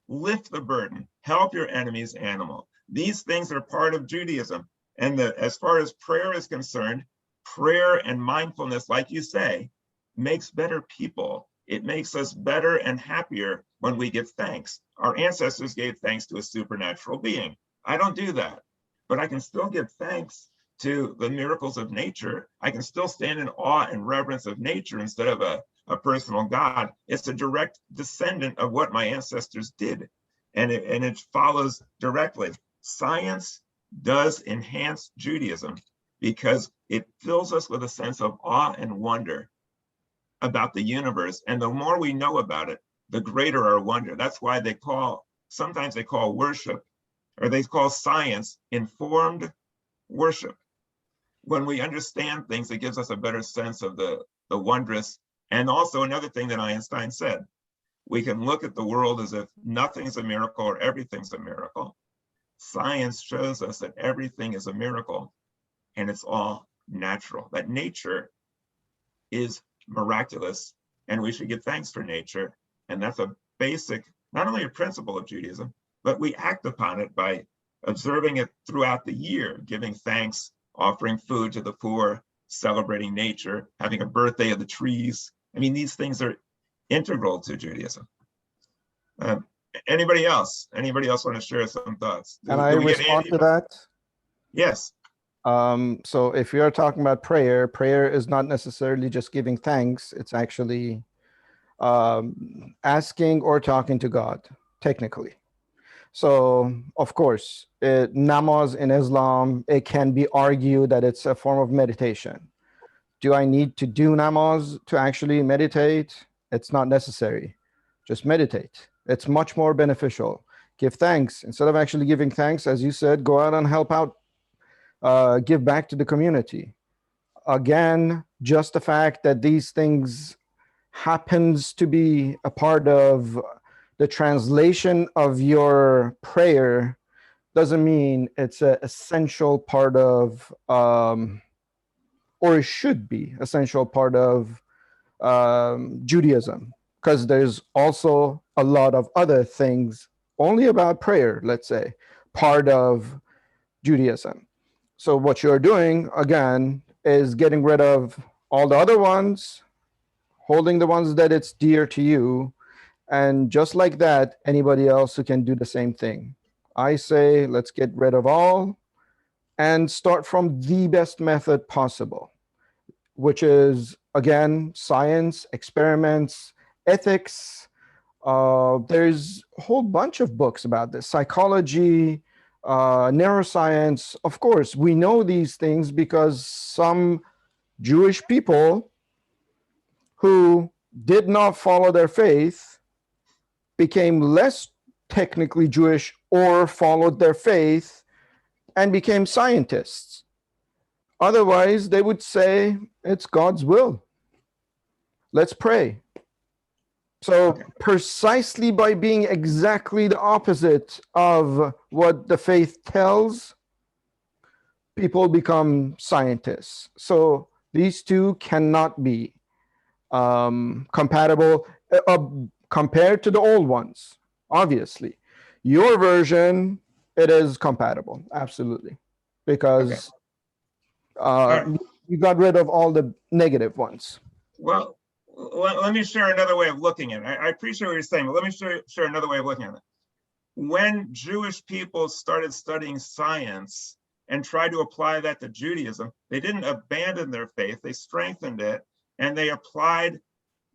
lift the burden, help your enemy's animal. These things are part of Judaism. And as far as prayer is concerned, prayer and mindfulness, like you say, makes better people. It makes us better and happier when we give thanks. Our ancestors gave thanks to a supernatural being. I don't do that, but I can still give thanks to the miracles of nature. I can still stand in awe and reverence of nature instead of a personal God. It's a direct descendant of what my ancestors did. And it follows directly. Science does enhance Judaism because it fills us with a sense of awe and wonder about the universe. And the more we know about it, the greater our wonder. That's why sometimes they call worship, or they call science, informed worship. When we understand things, it gives us a better sense of the wondrous. And also another thing that Einstein said, we can look at the world as if nothing's a miracle or everything's a miracle. Science shows us that everything is a miracle and it's all natural, that nature is miraculous and we should give thanks for nature. And that's a basic, not only a principle of Judaism, but we act upon it by observing it throughout the year, giving thanks, offering food to the poor, celebrating nature, having a birthday of the trees. I mean, these things are integral to Judaism. Anybody else want to share some thoughts? Can I respond to that? Yes. So if you're talking about prayer, prayer is not necessarily just giving thanks. It's actually asking or talking to God, technically. So, of course, namaz in Islam, it can be argued that it's a form of meditation. Do I need to do namaz to actually meditate? It's not necessary. Just meditate. It's much more beneficial. Give thanks. Instead of actually giving thanks, as you said, go out and help out, give back to the community. Again, just the fact that these things happens to be a part of the translation of your prayer doesn't mean it's an essential part of, or it should be essential part of Judaism, because there's also a lot of other things only about prayer, let's say, part of Judaism. So what you're doing, again, is getting rid of all the other ones, holding the ones that it's dear to you, and just like that, anybody else who can do the same thing. I say, let's get rid of all and start from the best method possible, which is, again, science, experiments, ethics. There's a whole bunch of books about this, psychology, neuroscience. Of course, we know these things because some Jewish people who did not follow their faith became less technically Jewish or followed their faith and became scientists. Otherwise, they would say it's God's will. Let's pray. So precisely by being exactly the opposite of what the faith tells, people become scientists. So these two cannot be compatible compared to the old ones, obviously. Your version, it is compatible, absolutely, because you got rid of all the negative ones. Well, let me share another way of looking at it. I appreciate what you're saying, but let me share another way of looking at it. When Jewish people started studying science and tried to apply that to Judaism, they didn't abandon their faith, they strengthened it, and they applied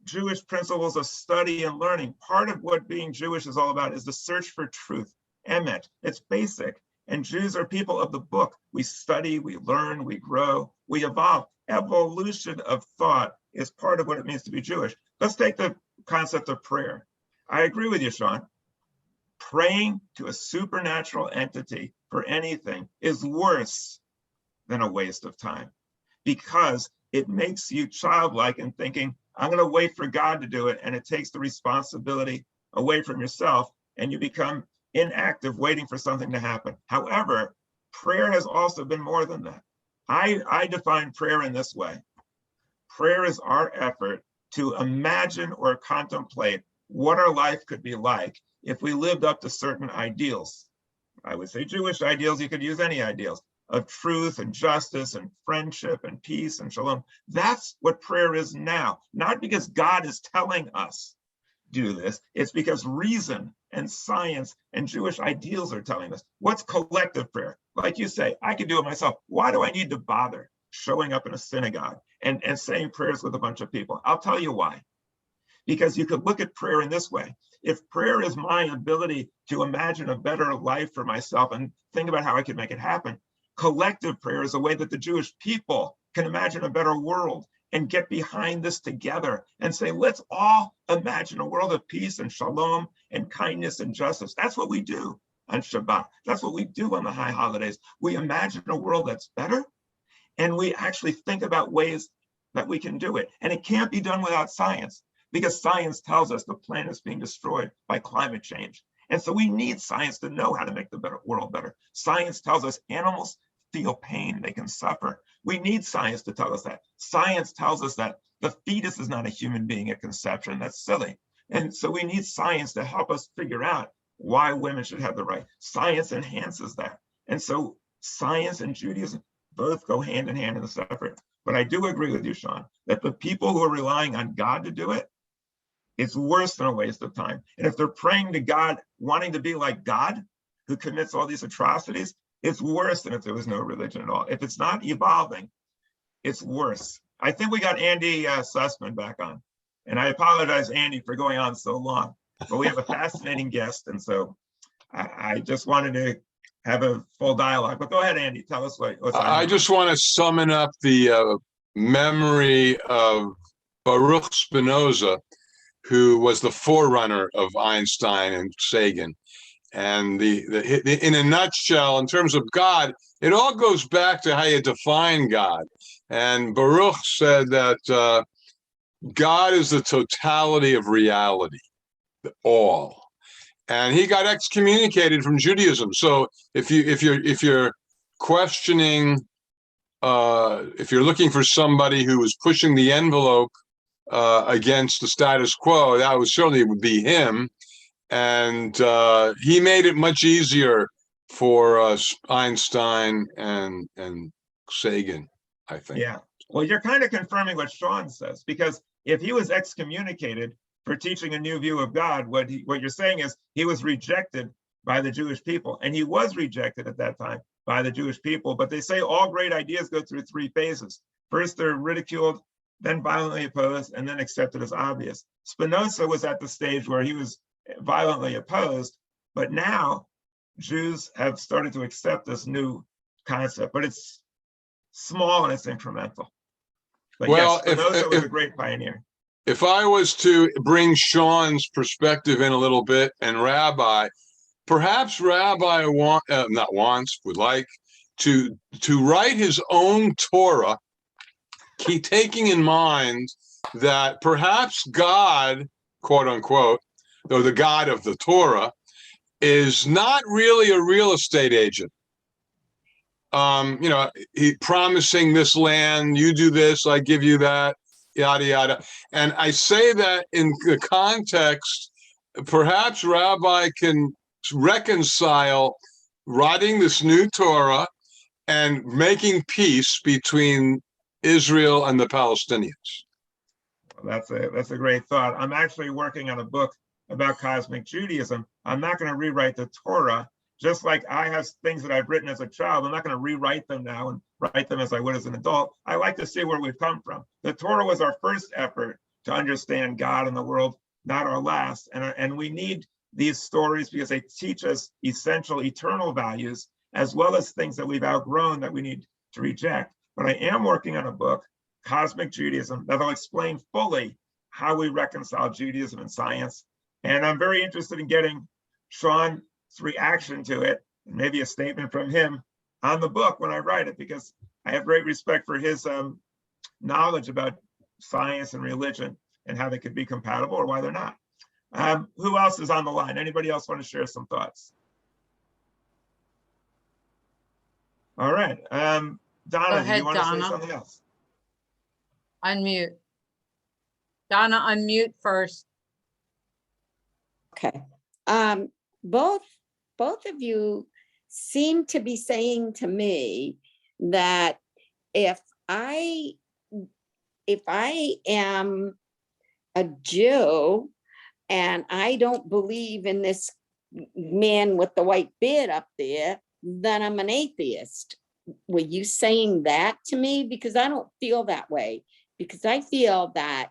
Jewish principles of study and learning. Part of what being Jewish is all about is the search for truth, emet. It's basic. And Jews are people of the book. We study, we learn, we grow, we evolve. Evolution of thought is part of what it means to be Jewish. Let's take the concept of prayer. I agree with you, Sean. Praying to a supernatural entity for anything is worse than a waste of time, because it makes you childlike in thinking, I'm going to wait for God to do it, and it takes the responsibility away from yourself, and you become inactive waiting for something to happen. However, prayer has also been more than that. I define prayer in this way. Prayer is our effort to imagine or contemplate what our life could be like if we lived up to certain ideals. I would say Jewish ideals, you could use any ideals of truth and justice and friendship and peace and shalom. That's what prayer is now, not because God is telling us do this, it's because reason and science and Jewish ideals are telling us. What's collective prayer? Like you say, I can do it myself. Why do I need to bother showing up in a synagogue and saying prayers with a bunch of people? I'll tell you why. Because you could look at prayer in this way. If prayer is my ability to imagine a better life for myself and think about how I could make it happen, collective prayer is a way that the Jewish people can imagine a better world and get behind this together and say, let's all imagine a world of peace and shalom and kindness and justice. That's what we do on Shabbat. That's what we do on the high holidays. We imagine a world that's better, and we actually think about ways that we can do it. And it can't be done without science, because science tells us the planet is being destroyed by climate change. And so we need science to know how to make the world better. Science tells us animals feel pain, they can suffer. We need science to tell us that. Science tells us that the fetus is not a human being at conception. That's silly. And so we need science to help us figure out why women should have the right. Science enhances that. And so science and Judaism both go hand in hand in this effort. But I do agree with you, Sean, that the people who are relying on God to do it, it's worse than a waste of time. And if they're praying to God, wanting to be like God, who commits all these atrocities, it's worse than if there was no religion at all. If it's not evolving, it's worse. I think we got Andy Sussman back on. And I apologize, Andy, for going on so long. But we have a fascinating guest. And so I just wanted to have a full dialogue. But go ahead, Andy, tell us what's on. I just want to summon up the memory of Baruch Spinoza, who was the forerunner of Einstein and Sagan. And in a nutshell, in terms of God, it all goes back to how you define God. And Baruch said that God is the totality of reality, all. And he got excommunicated from Judaism. So if you're questioning, if you're looking for somebody who was pushing the envelope against the status quo, that would be him. And he made it much easier for Einstein and Sagan. I think. Yeah. Well, you're kind of confirming what Sean says, because if he was excommunicated for teaching a new view of God, what you're saying is he was rejected by the Jewish people, and he was rejected at that time by the Jewish people. But they say all great ideas go through three phases. First, they're ridiculed, then violently opposed, and then accepted as obvious. Spinoza was at the stage where he was violently opposed, but now Jews have started to accept this new concept, but it's small and it's incremental. But Well, yes, Spinoza was a great pioneer. If I was to bring Sean's perspective in a little bit, and Rabbi, perhaps Rabbi would like to write his own Torah, taking in mind that perhaps God, quote unquote, though the God of the Torah, is not really a real estate agent. He promising this land, you do this, I give you that, yada, yada. And I say that in the context, perhaps Rabbi can reconcile writing this new Torah and making peace between Israel and the Palestinians. That's a great thought. I'm actually working on a book about cosmic Judaism. I'm not going to rewrite the Torah. Just like I have things that I've written as a child, I'm not going to rewrite them now and write them as I would as an adult. I like to see where we've come from. The Torah was our first effort to understand God and the world, not our last. And we need these stories because they teach us essential eternal values, as well as things that we've outgrown that we need to reject. But I am working on a book, Cosmic Judaism, that'll explain fully how we reconcile Judaism and science. And I'm very interested in getting Sean's reaction to it, and maybe a statement from him on the book when I write it, because I have great respect for his knowledge about science and religion and how they could be compatible or why they're not. Who else is on the line? Anybody else want to share some thoughts? All right. Donna, do you want to say something else? Unmute. Donna, unmute first. Okay. Both of you seem to be saying to me that if I am a Jew and I don't believe in this man with the white beard up there, then I'm an atheist. Were you saying that to me? Because I don't feel that way. Because I feel that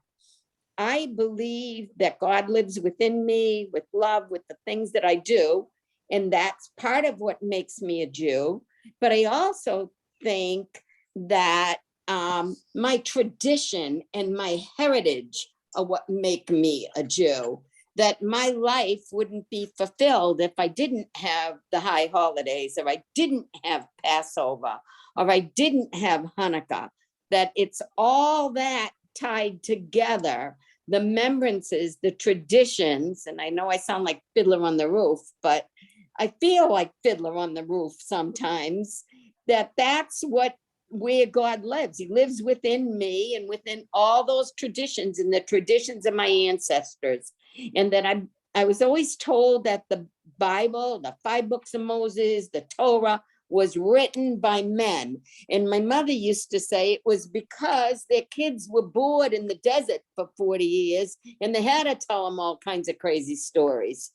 I believe that God lives within me with love, with the things that I do. And that's part of what makes me a Jew. But I also think that my tradition and my heritage are what make me a Jew. That my life wouldn't be fulfilled if I didn't have the high holidays, or I didn't have Passover, or I didn't have Hanukkah. That it's all that tied together, the remembrances, the traditions, and I know I sound like Fiddler on the Roof, but I feel like Fiddler on the Roof sometimes, that's where God lives. He lives within me and within all those traditions and the traditions of my ancestors. And that I was always told that the Bible, the 5 books of Moses, the Torah, was written by men. And my mother used to say it was because their kids were bored in the desert for 40 years and they had to tell them all kinds of crazy stories.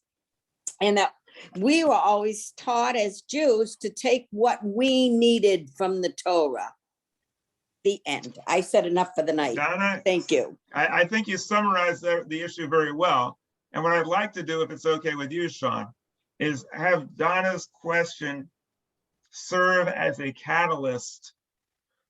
And that we were always taught as Jews to take what we needed from the Torah. The end. I said enough for the night. Donna, thank you. I think you summarized the issue very well. And what I'd like to do, if it's okay with you, Sean, is have Donna's question serve as a catalyst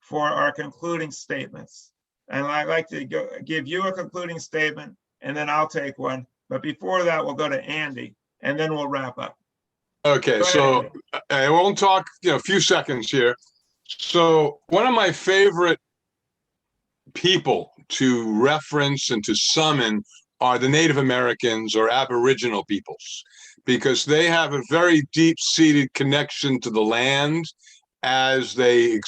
for our concluding statements. And I'd like to give you a concluding statement, and then I'll take one. But before that, we'll go to Andy, and then we'll wrap up. Okay, so I won't talk, a few seconds here. So one of my favorite people to reference and to summon are the Native Americans or Aboriginal peoples, because they have a very deep-seated connection to the land as they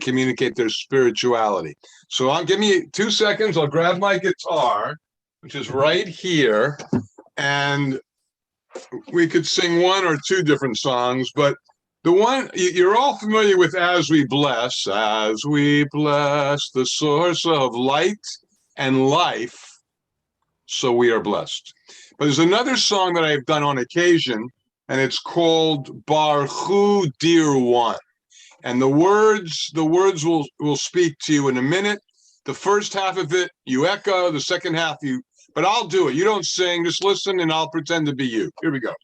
communicate their spirituality. So give me 2 seconds. I'll grab my guitar, which is right here, and we could sing 1 or 2 different songs, but The one you're all familiar with, as we bless the source of light and life, so we are blessed. But there's another song that I've done on occasion, and it's called Baruch Dear One. And the words will speak to you in a minute. The first half of it, you echo. The second half, but I'll do it. You don't sing, just listen, and I'll pretend to be you. Here we go.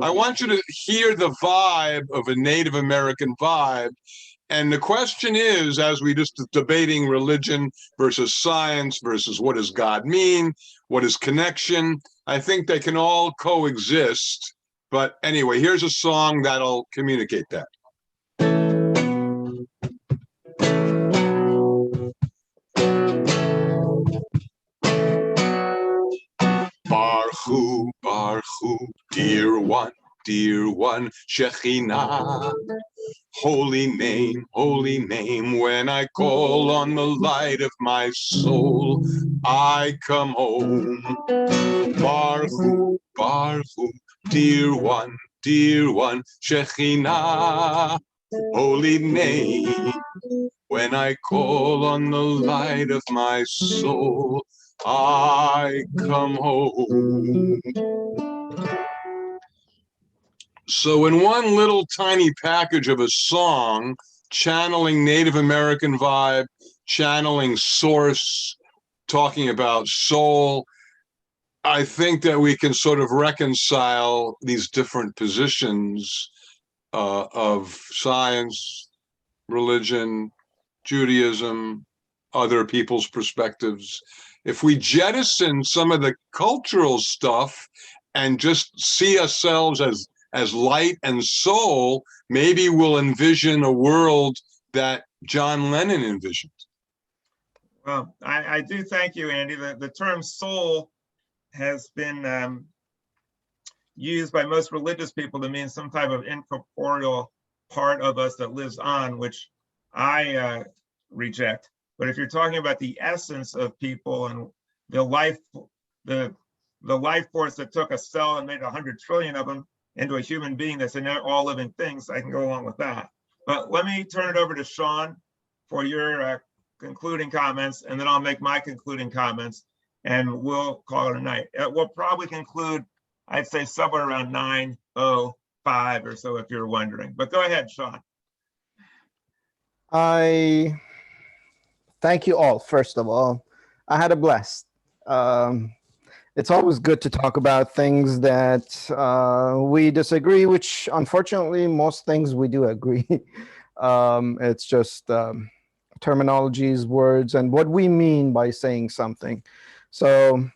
I want you to hear the vibe of a Native American vibe. And the question is, as we just debating religion versus science versus what does God mean? What is connection? I think they can all coexist. But anyway, here's a song that'll communicate that. Baruch, Baruch, dear one, Shekhinah. Holy name, when I call on the light of my soul, I come home. Baruch, Baruch, dear one, Shekhinah. Holy name, when I call on the light of my soul, I come home. So in one little tiny package of a song, channeling Native American vibe, channeling source, talking about soul, I think that we can sort of reconcile these different positions of science, religion, Judaism, other people's perspectives. If we jettison some of the cultural stuff and just see ourselves as light and soul, maybe we'll envision a world that John Lennon envisioned. Well, I do thank you, Andy. The term soul has been used by most religious people to mean some type of incorporeal part of us that lives on, which I reject. But if you're talking about the essence of people and the life force that took a cell and made 100 trillion of them into a human being that's in all living things, I can go along with that. But let me turn it over to Sean for your concluding comments, and then I'll make my concluding comments, and we'll call it a night. We'll probably conclude, I'd say, somewhere around 9:05 or so, if you're wondering. But go ahead, Sean. I thank you all, first of all. I had a blast. It's always good to talk about things that we disagree, which unfortunately, most things we do agree. It's just terminologies, words, and what we mean by saying something. So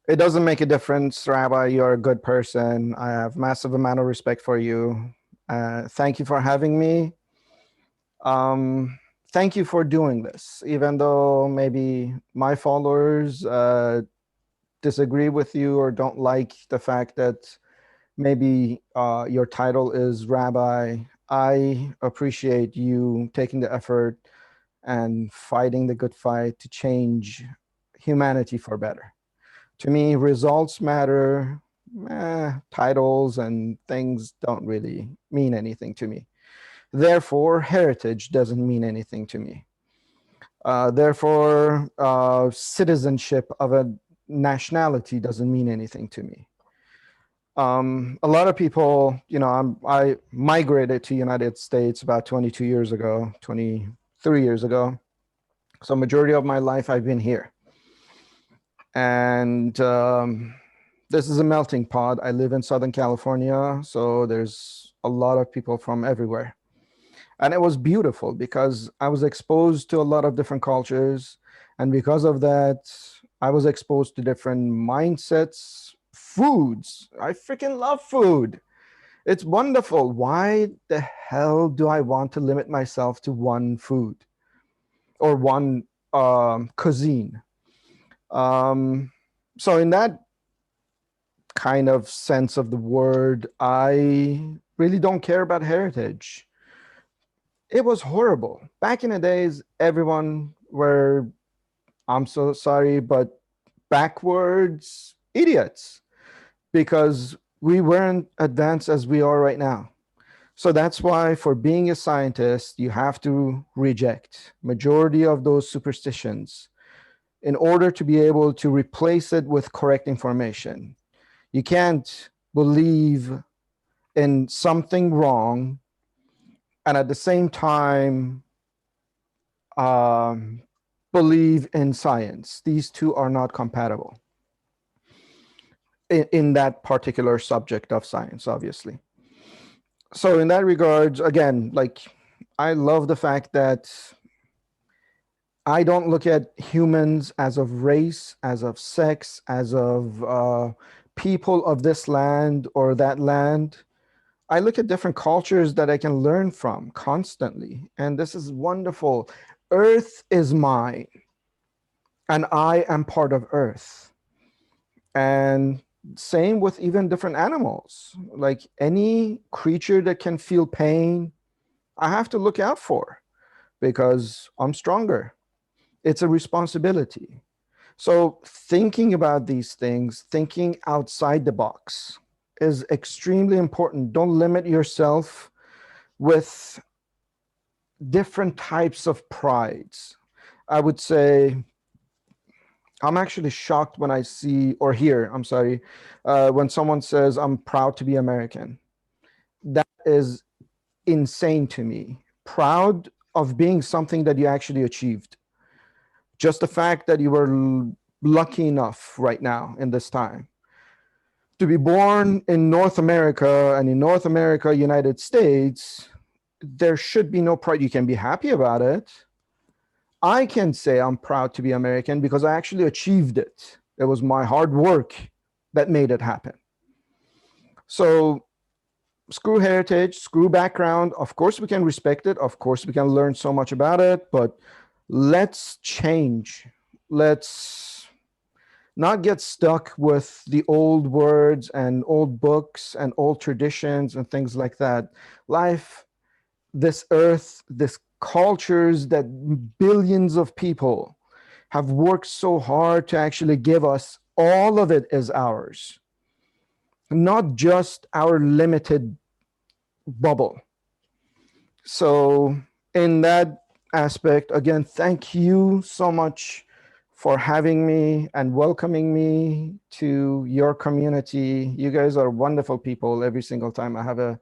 it doesn't make a difference, Rabbi, you're a good person. I have massive amount of respect for you. Thank you for having me. Thank you for doing this, even though maybe my followers disagree with you or don't like the fact that maybe your title is Rabbi. I appreciate you taking the effort and fighting the good fight to change humanity for better. To me, results matter. Titles and things don't really mean anything to me. Therefore, heritage doesn't mean anything to me. Therefore, citizenship of a nationality doesn't mean anything to me. A lot of people, I migrated to United States about 22 years ago, 23 years ago. So majority of my life I've been here. And this is a melting pot. I live in Southern California, so there's a lot of people from everywhere. And it was beautiful because I was exposed to a lot of different cultures. And because of that, I was exposed to different mindsets, foods. I freaking love food. It's wonderful. Why the hell do I want to limit myself to one food or one cuisine? So in that kind of sense of the word, I really don't care about heritage. It was horrible. Back in the days, everyone were, I'm so sorry, but backwards idiots, because we weren't advanced as we are right now. So that's why for being a scientist, you have to reject majority of those superstitions in order to be able to replace it with correct information. You can't believe in something wrong and at the same time believe in science. These two are not compatible in that particular subject of science, obviously. So in that regards, again, like, I love the fact that I don't look at humans as of race, as of sex, as of people of this land or that land. I look at different cultures that I can learn from constantly. And this is wonderful. Earth is mine, and I am part of Earth. And same with even different animals. Like any creature that can feel pain, I have to look out for because I'm stronger. It's a responsibility. So thinking about these things, thinking outside the box is extremely important. Don't limit yourself with different types of prides. I would say I'm actually shocked when I see or hear, I'm sorry, when someone says, I'm proud to be American. That is insane to me. Proud of being something that you actually achieved. Just the fact that you were lucky enough right now in this time to be born in North America, and in North America, United States, there should be no pride. You can be happy about it. I can say I'm proud to be American because I actually achieved it. It was my hard work that made it happen. So screw heritage, screw background. Of course, we can respect it. Of course, we can learn so much about it, but let's change. Let's not get stuck with the old words and old books and old traditions and things like that. Life, this earth, this cultures that billions of people have worked so hard to actually give us, all of it is ours, not just our limited bubble. So in that aspect, again, thank you so much for having me and welcoming me to your community. You guys are wonderful people. Every single time I have a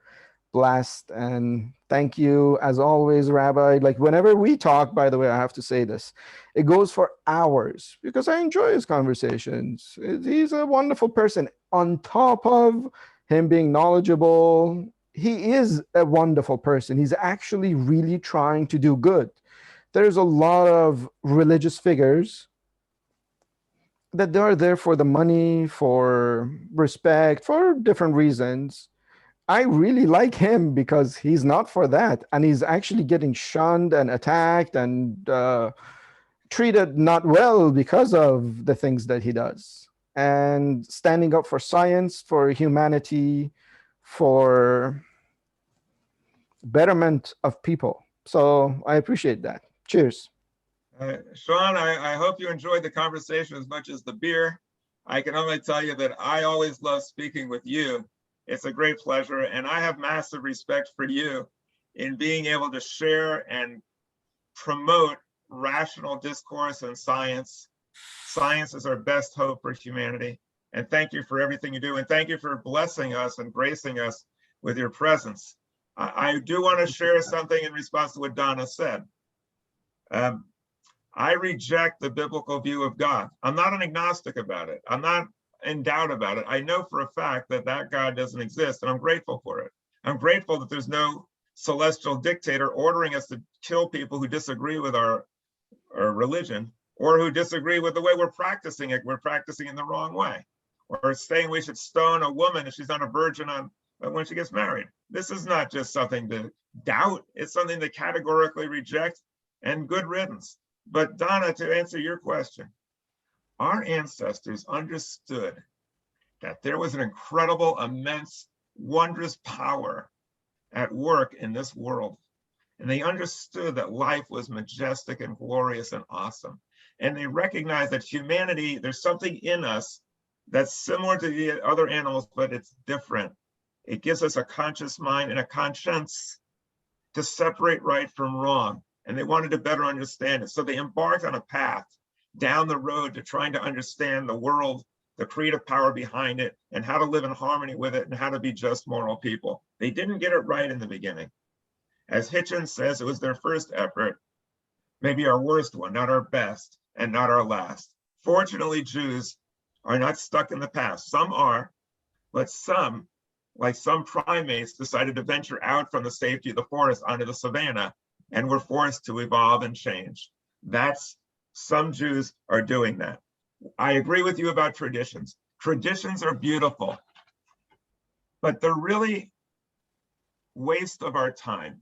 blast, and thank you as always, Rabbi. Like whenever we talk, by the way, I have to say this, it goes for hours because I enjoy his conversations. He's a wonderful person. On top of him being knowledgeable, he is a wonderful person. He's actually really trying to do good. There's a lot of religious figures that are there for the money, for respect, for different reasons. I really like him because he's not for that. And he's actually getting shunned and attacked and treated not well because of the things that he does. And standing up for science, for humanity, for betterment of people. So I appreciate that. Cheers. Sean, I hope you enjoyed the conversation as much as the beer. I can only tell you that I always love speaking with you. It's a great pleasure, and I have massive respect for you in being able to share and promote rational discourse and science. Science is our best hope for humanity. And thank you for everything you do. And thank you for blessing us and gracing us with your presence. I do want to share something in response to what Donna said. I reject the biblical view of God. I'm not an agnostic about it. I'm not in doubt about it. I know for a fact that that God doesn't exist, and I'm grateful for it. I'm grateful that there's no celestial dictator ordering us to kill people who disagree with our religion or who disagree with the way we're practicing it. We're practicing it in the wrong way. Or saying we should stone a woman if she's not a virgin when she gets married. This is not just something to doubt. It's something to categorically reject, and good riddance. But Donna, to answer your question, our ancestors understood that there was an incredible, immense, wondrous power at work in this world. And they understood that life was majestic and glorious and awesome. And they recognized that humanity, there's something in us that's similar to the other animals, but it's different. It gives us a conscious mind and a conscience to separate right from wrong. And they wanted to better understand it. So they embarked on a path down the road to trying to understand the world, the creative power behind it, and how to live in harmony with it, and how to be just moral people. They didn't get it right in the beginning. As Hitchens says, it was their first effort, maybe our worst one, not our best, and not our last. Fortunately, Jews are not stuck in the past. Some are, but some, like some primates, decided to venture out from the safety of the forest onto the savannah and were forced to evolve and change. Some Jews are doing that. I agree with you about traditions. Traditions are beautiful, but they're really waste of our time.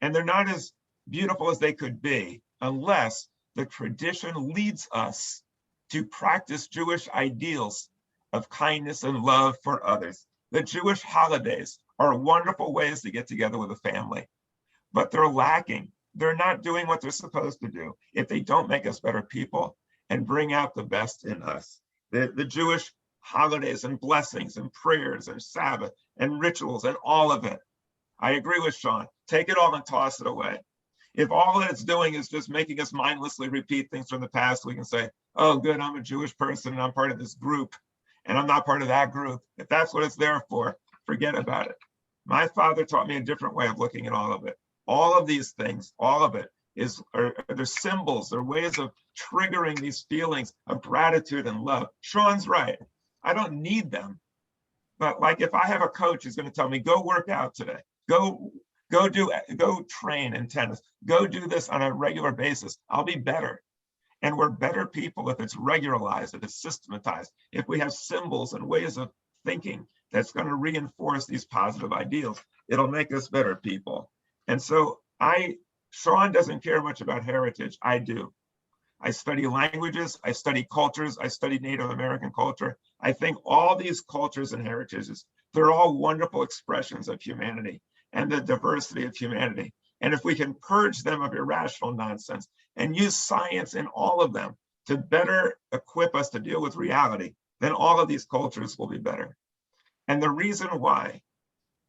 And they're not as beautiful as they could be unless the tradition leads us to practice Jewish ideals of kindness and love for others. The Jewish holidays are wonderful ways to get together with a family, but they're lacking. They're not doing what they're supposed to do if they don't make us better people and bring out the best in us. The Jewish holidays and blessings and prayers and Sabbath and rituals and all of it. I agree with Sean. Take it all and toss it away. If all that it's doing is just making us mindlessly repeat things from the past, we can say, oh, good, I'm a Jewish person and I'm part of this group and I'm not part of that group. If that's what it's there for, forget about it. My father taught me a different way of looking at all of it. All of these things, all of it they're symbols, they're ways of triggering these feelings of gratitude and love. Sean's right. I don't need them. But like if I have a coach who's going to tell me, go work out today, go train in tennis, go do this on a regular basis, I'll be better. And we're better people if it's regularized, if it's systematized, if we have symbols and ways of thinking that's going to reinforce these positive ideals. It'll make us better people. And so Sean doesn't care much about heritage. I do. I study languages, I study cultures, I study Native American culture. I think all these cultures and heritages, they're all wonderful expressions of humanity and the diversity of humanity. And if we can purge them of irrational nonsense and use science in all of them to better equip us to deal with reality, then all of these cultures will be better. And the reason why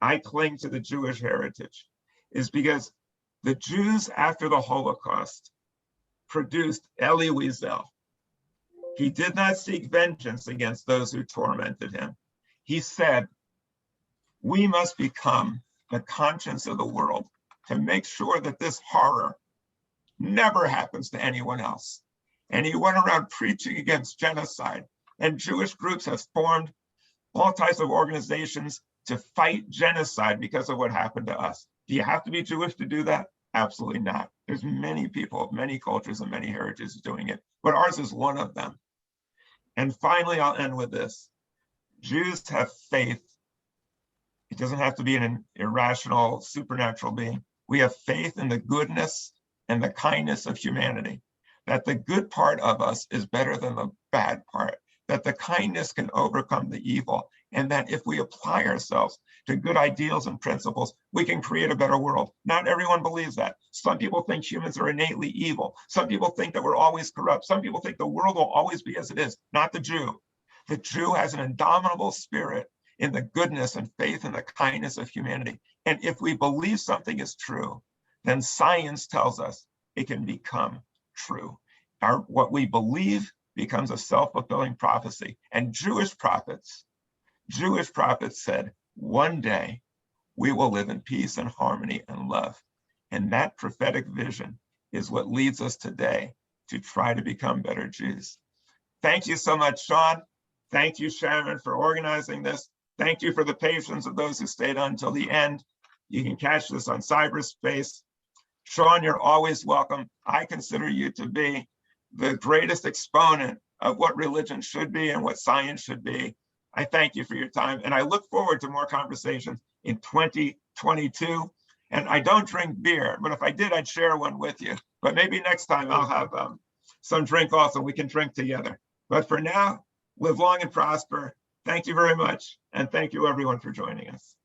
I cling to the Jewish heritage is because the Jews after the Holocaust produced Elie Wiesel. He did not seek vengeance against those who tormented him. He said, we must become the conscience of the world to make sure that this horror never happens to anyone else. And he went around preaching against genocide. And Jewish groups have formed all types of organizations to fight genocide because of what happened to us. Do you have to be Jewish to do that? Absolutely not. There's many people of many cultures and many heritages doing it, but ours is one of them. And finally, I'll end with this. Jews have faith. It doesn't have to be an irrational, supernatural being. We have faith in the goodness and the kindness of humanity, that the good part of us is better than the bad part, that the kindness can overcome the evil, and that if we apply ourselves to good ideals and principles, we can create a better world. Not everyone believes that. Some people think humans are innately evil. Some people think that we're always corrupt. Some people think the world will always be as it is. Not the Jew. The Jew has an indomitable spirit in the goodness and faith and the kindness of humanity. And if we believe something is true, then science tells us it can become true. What we believe becomes a self-fulfilling prophecy. And Jewish prophets said, one day we will live in peace and harmony and love. And that prophetic vision is what leads us today to try to become better Jews. Thank you so much, Sean. Thank you, Sharon, for organizing this. Thank you for the patience of those who stayed on until the end. You can catch this on cyberspace. Sean, you're always welcome. I consider you to be the greatest exponent of what religion should be and what science should be. I thank you for your time, and I look forward to more conversations in 2022. And I don't drink beer, but if I did, I'd share one with you. But maybe next time I'll have some drink also. We can drink together. But for now, live long and prosper. Thank you very much. And thank you everyone for joining us.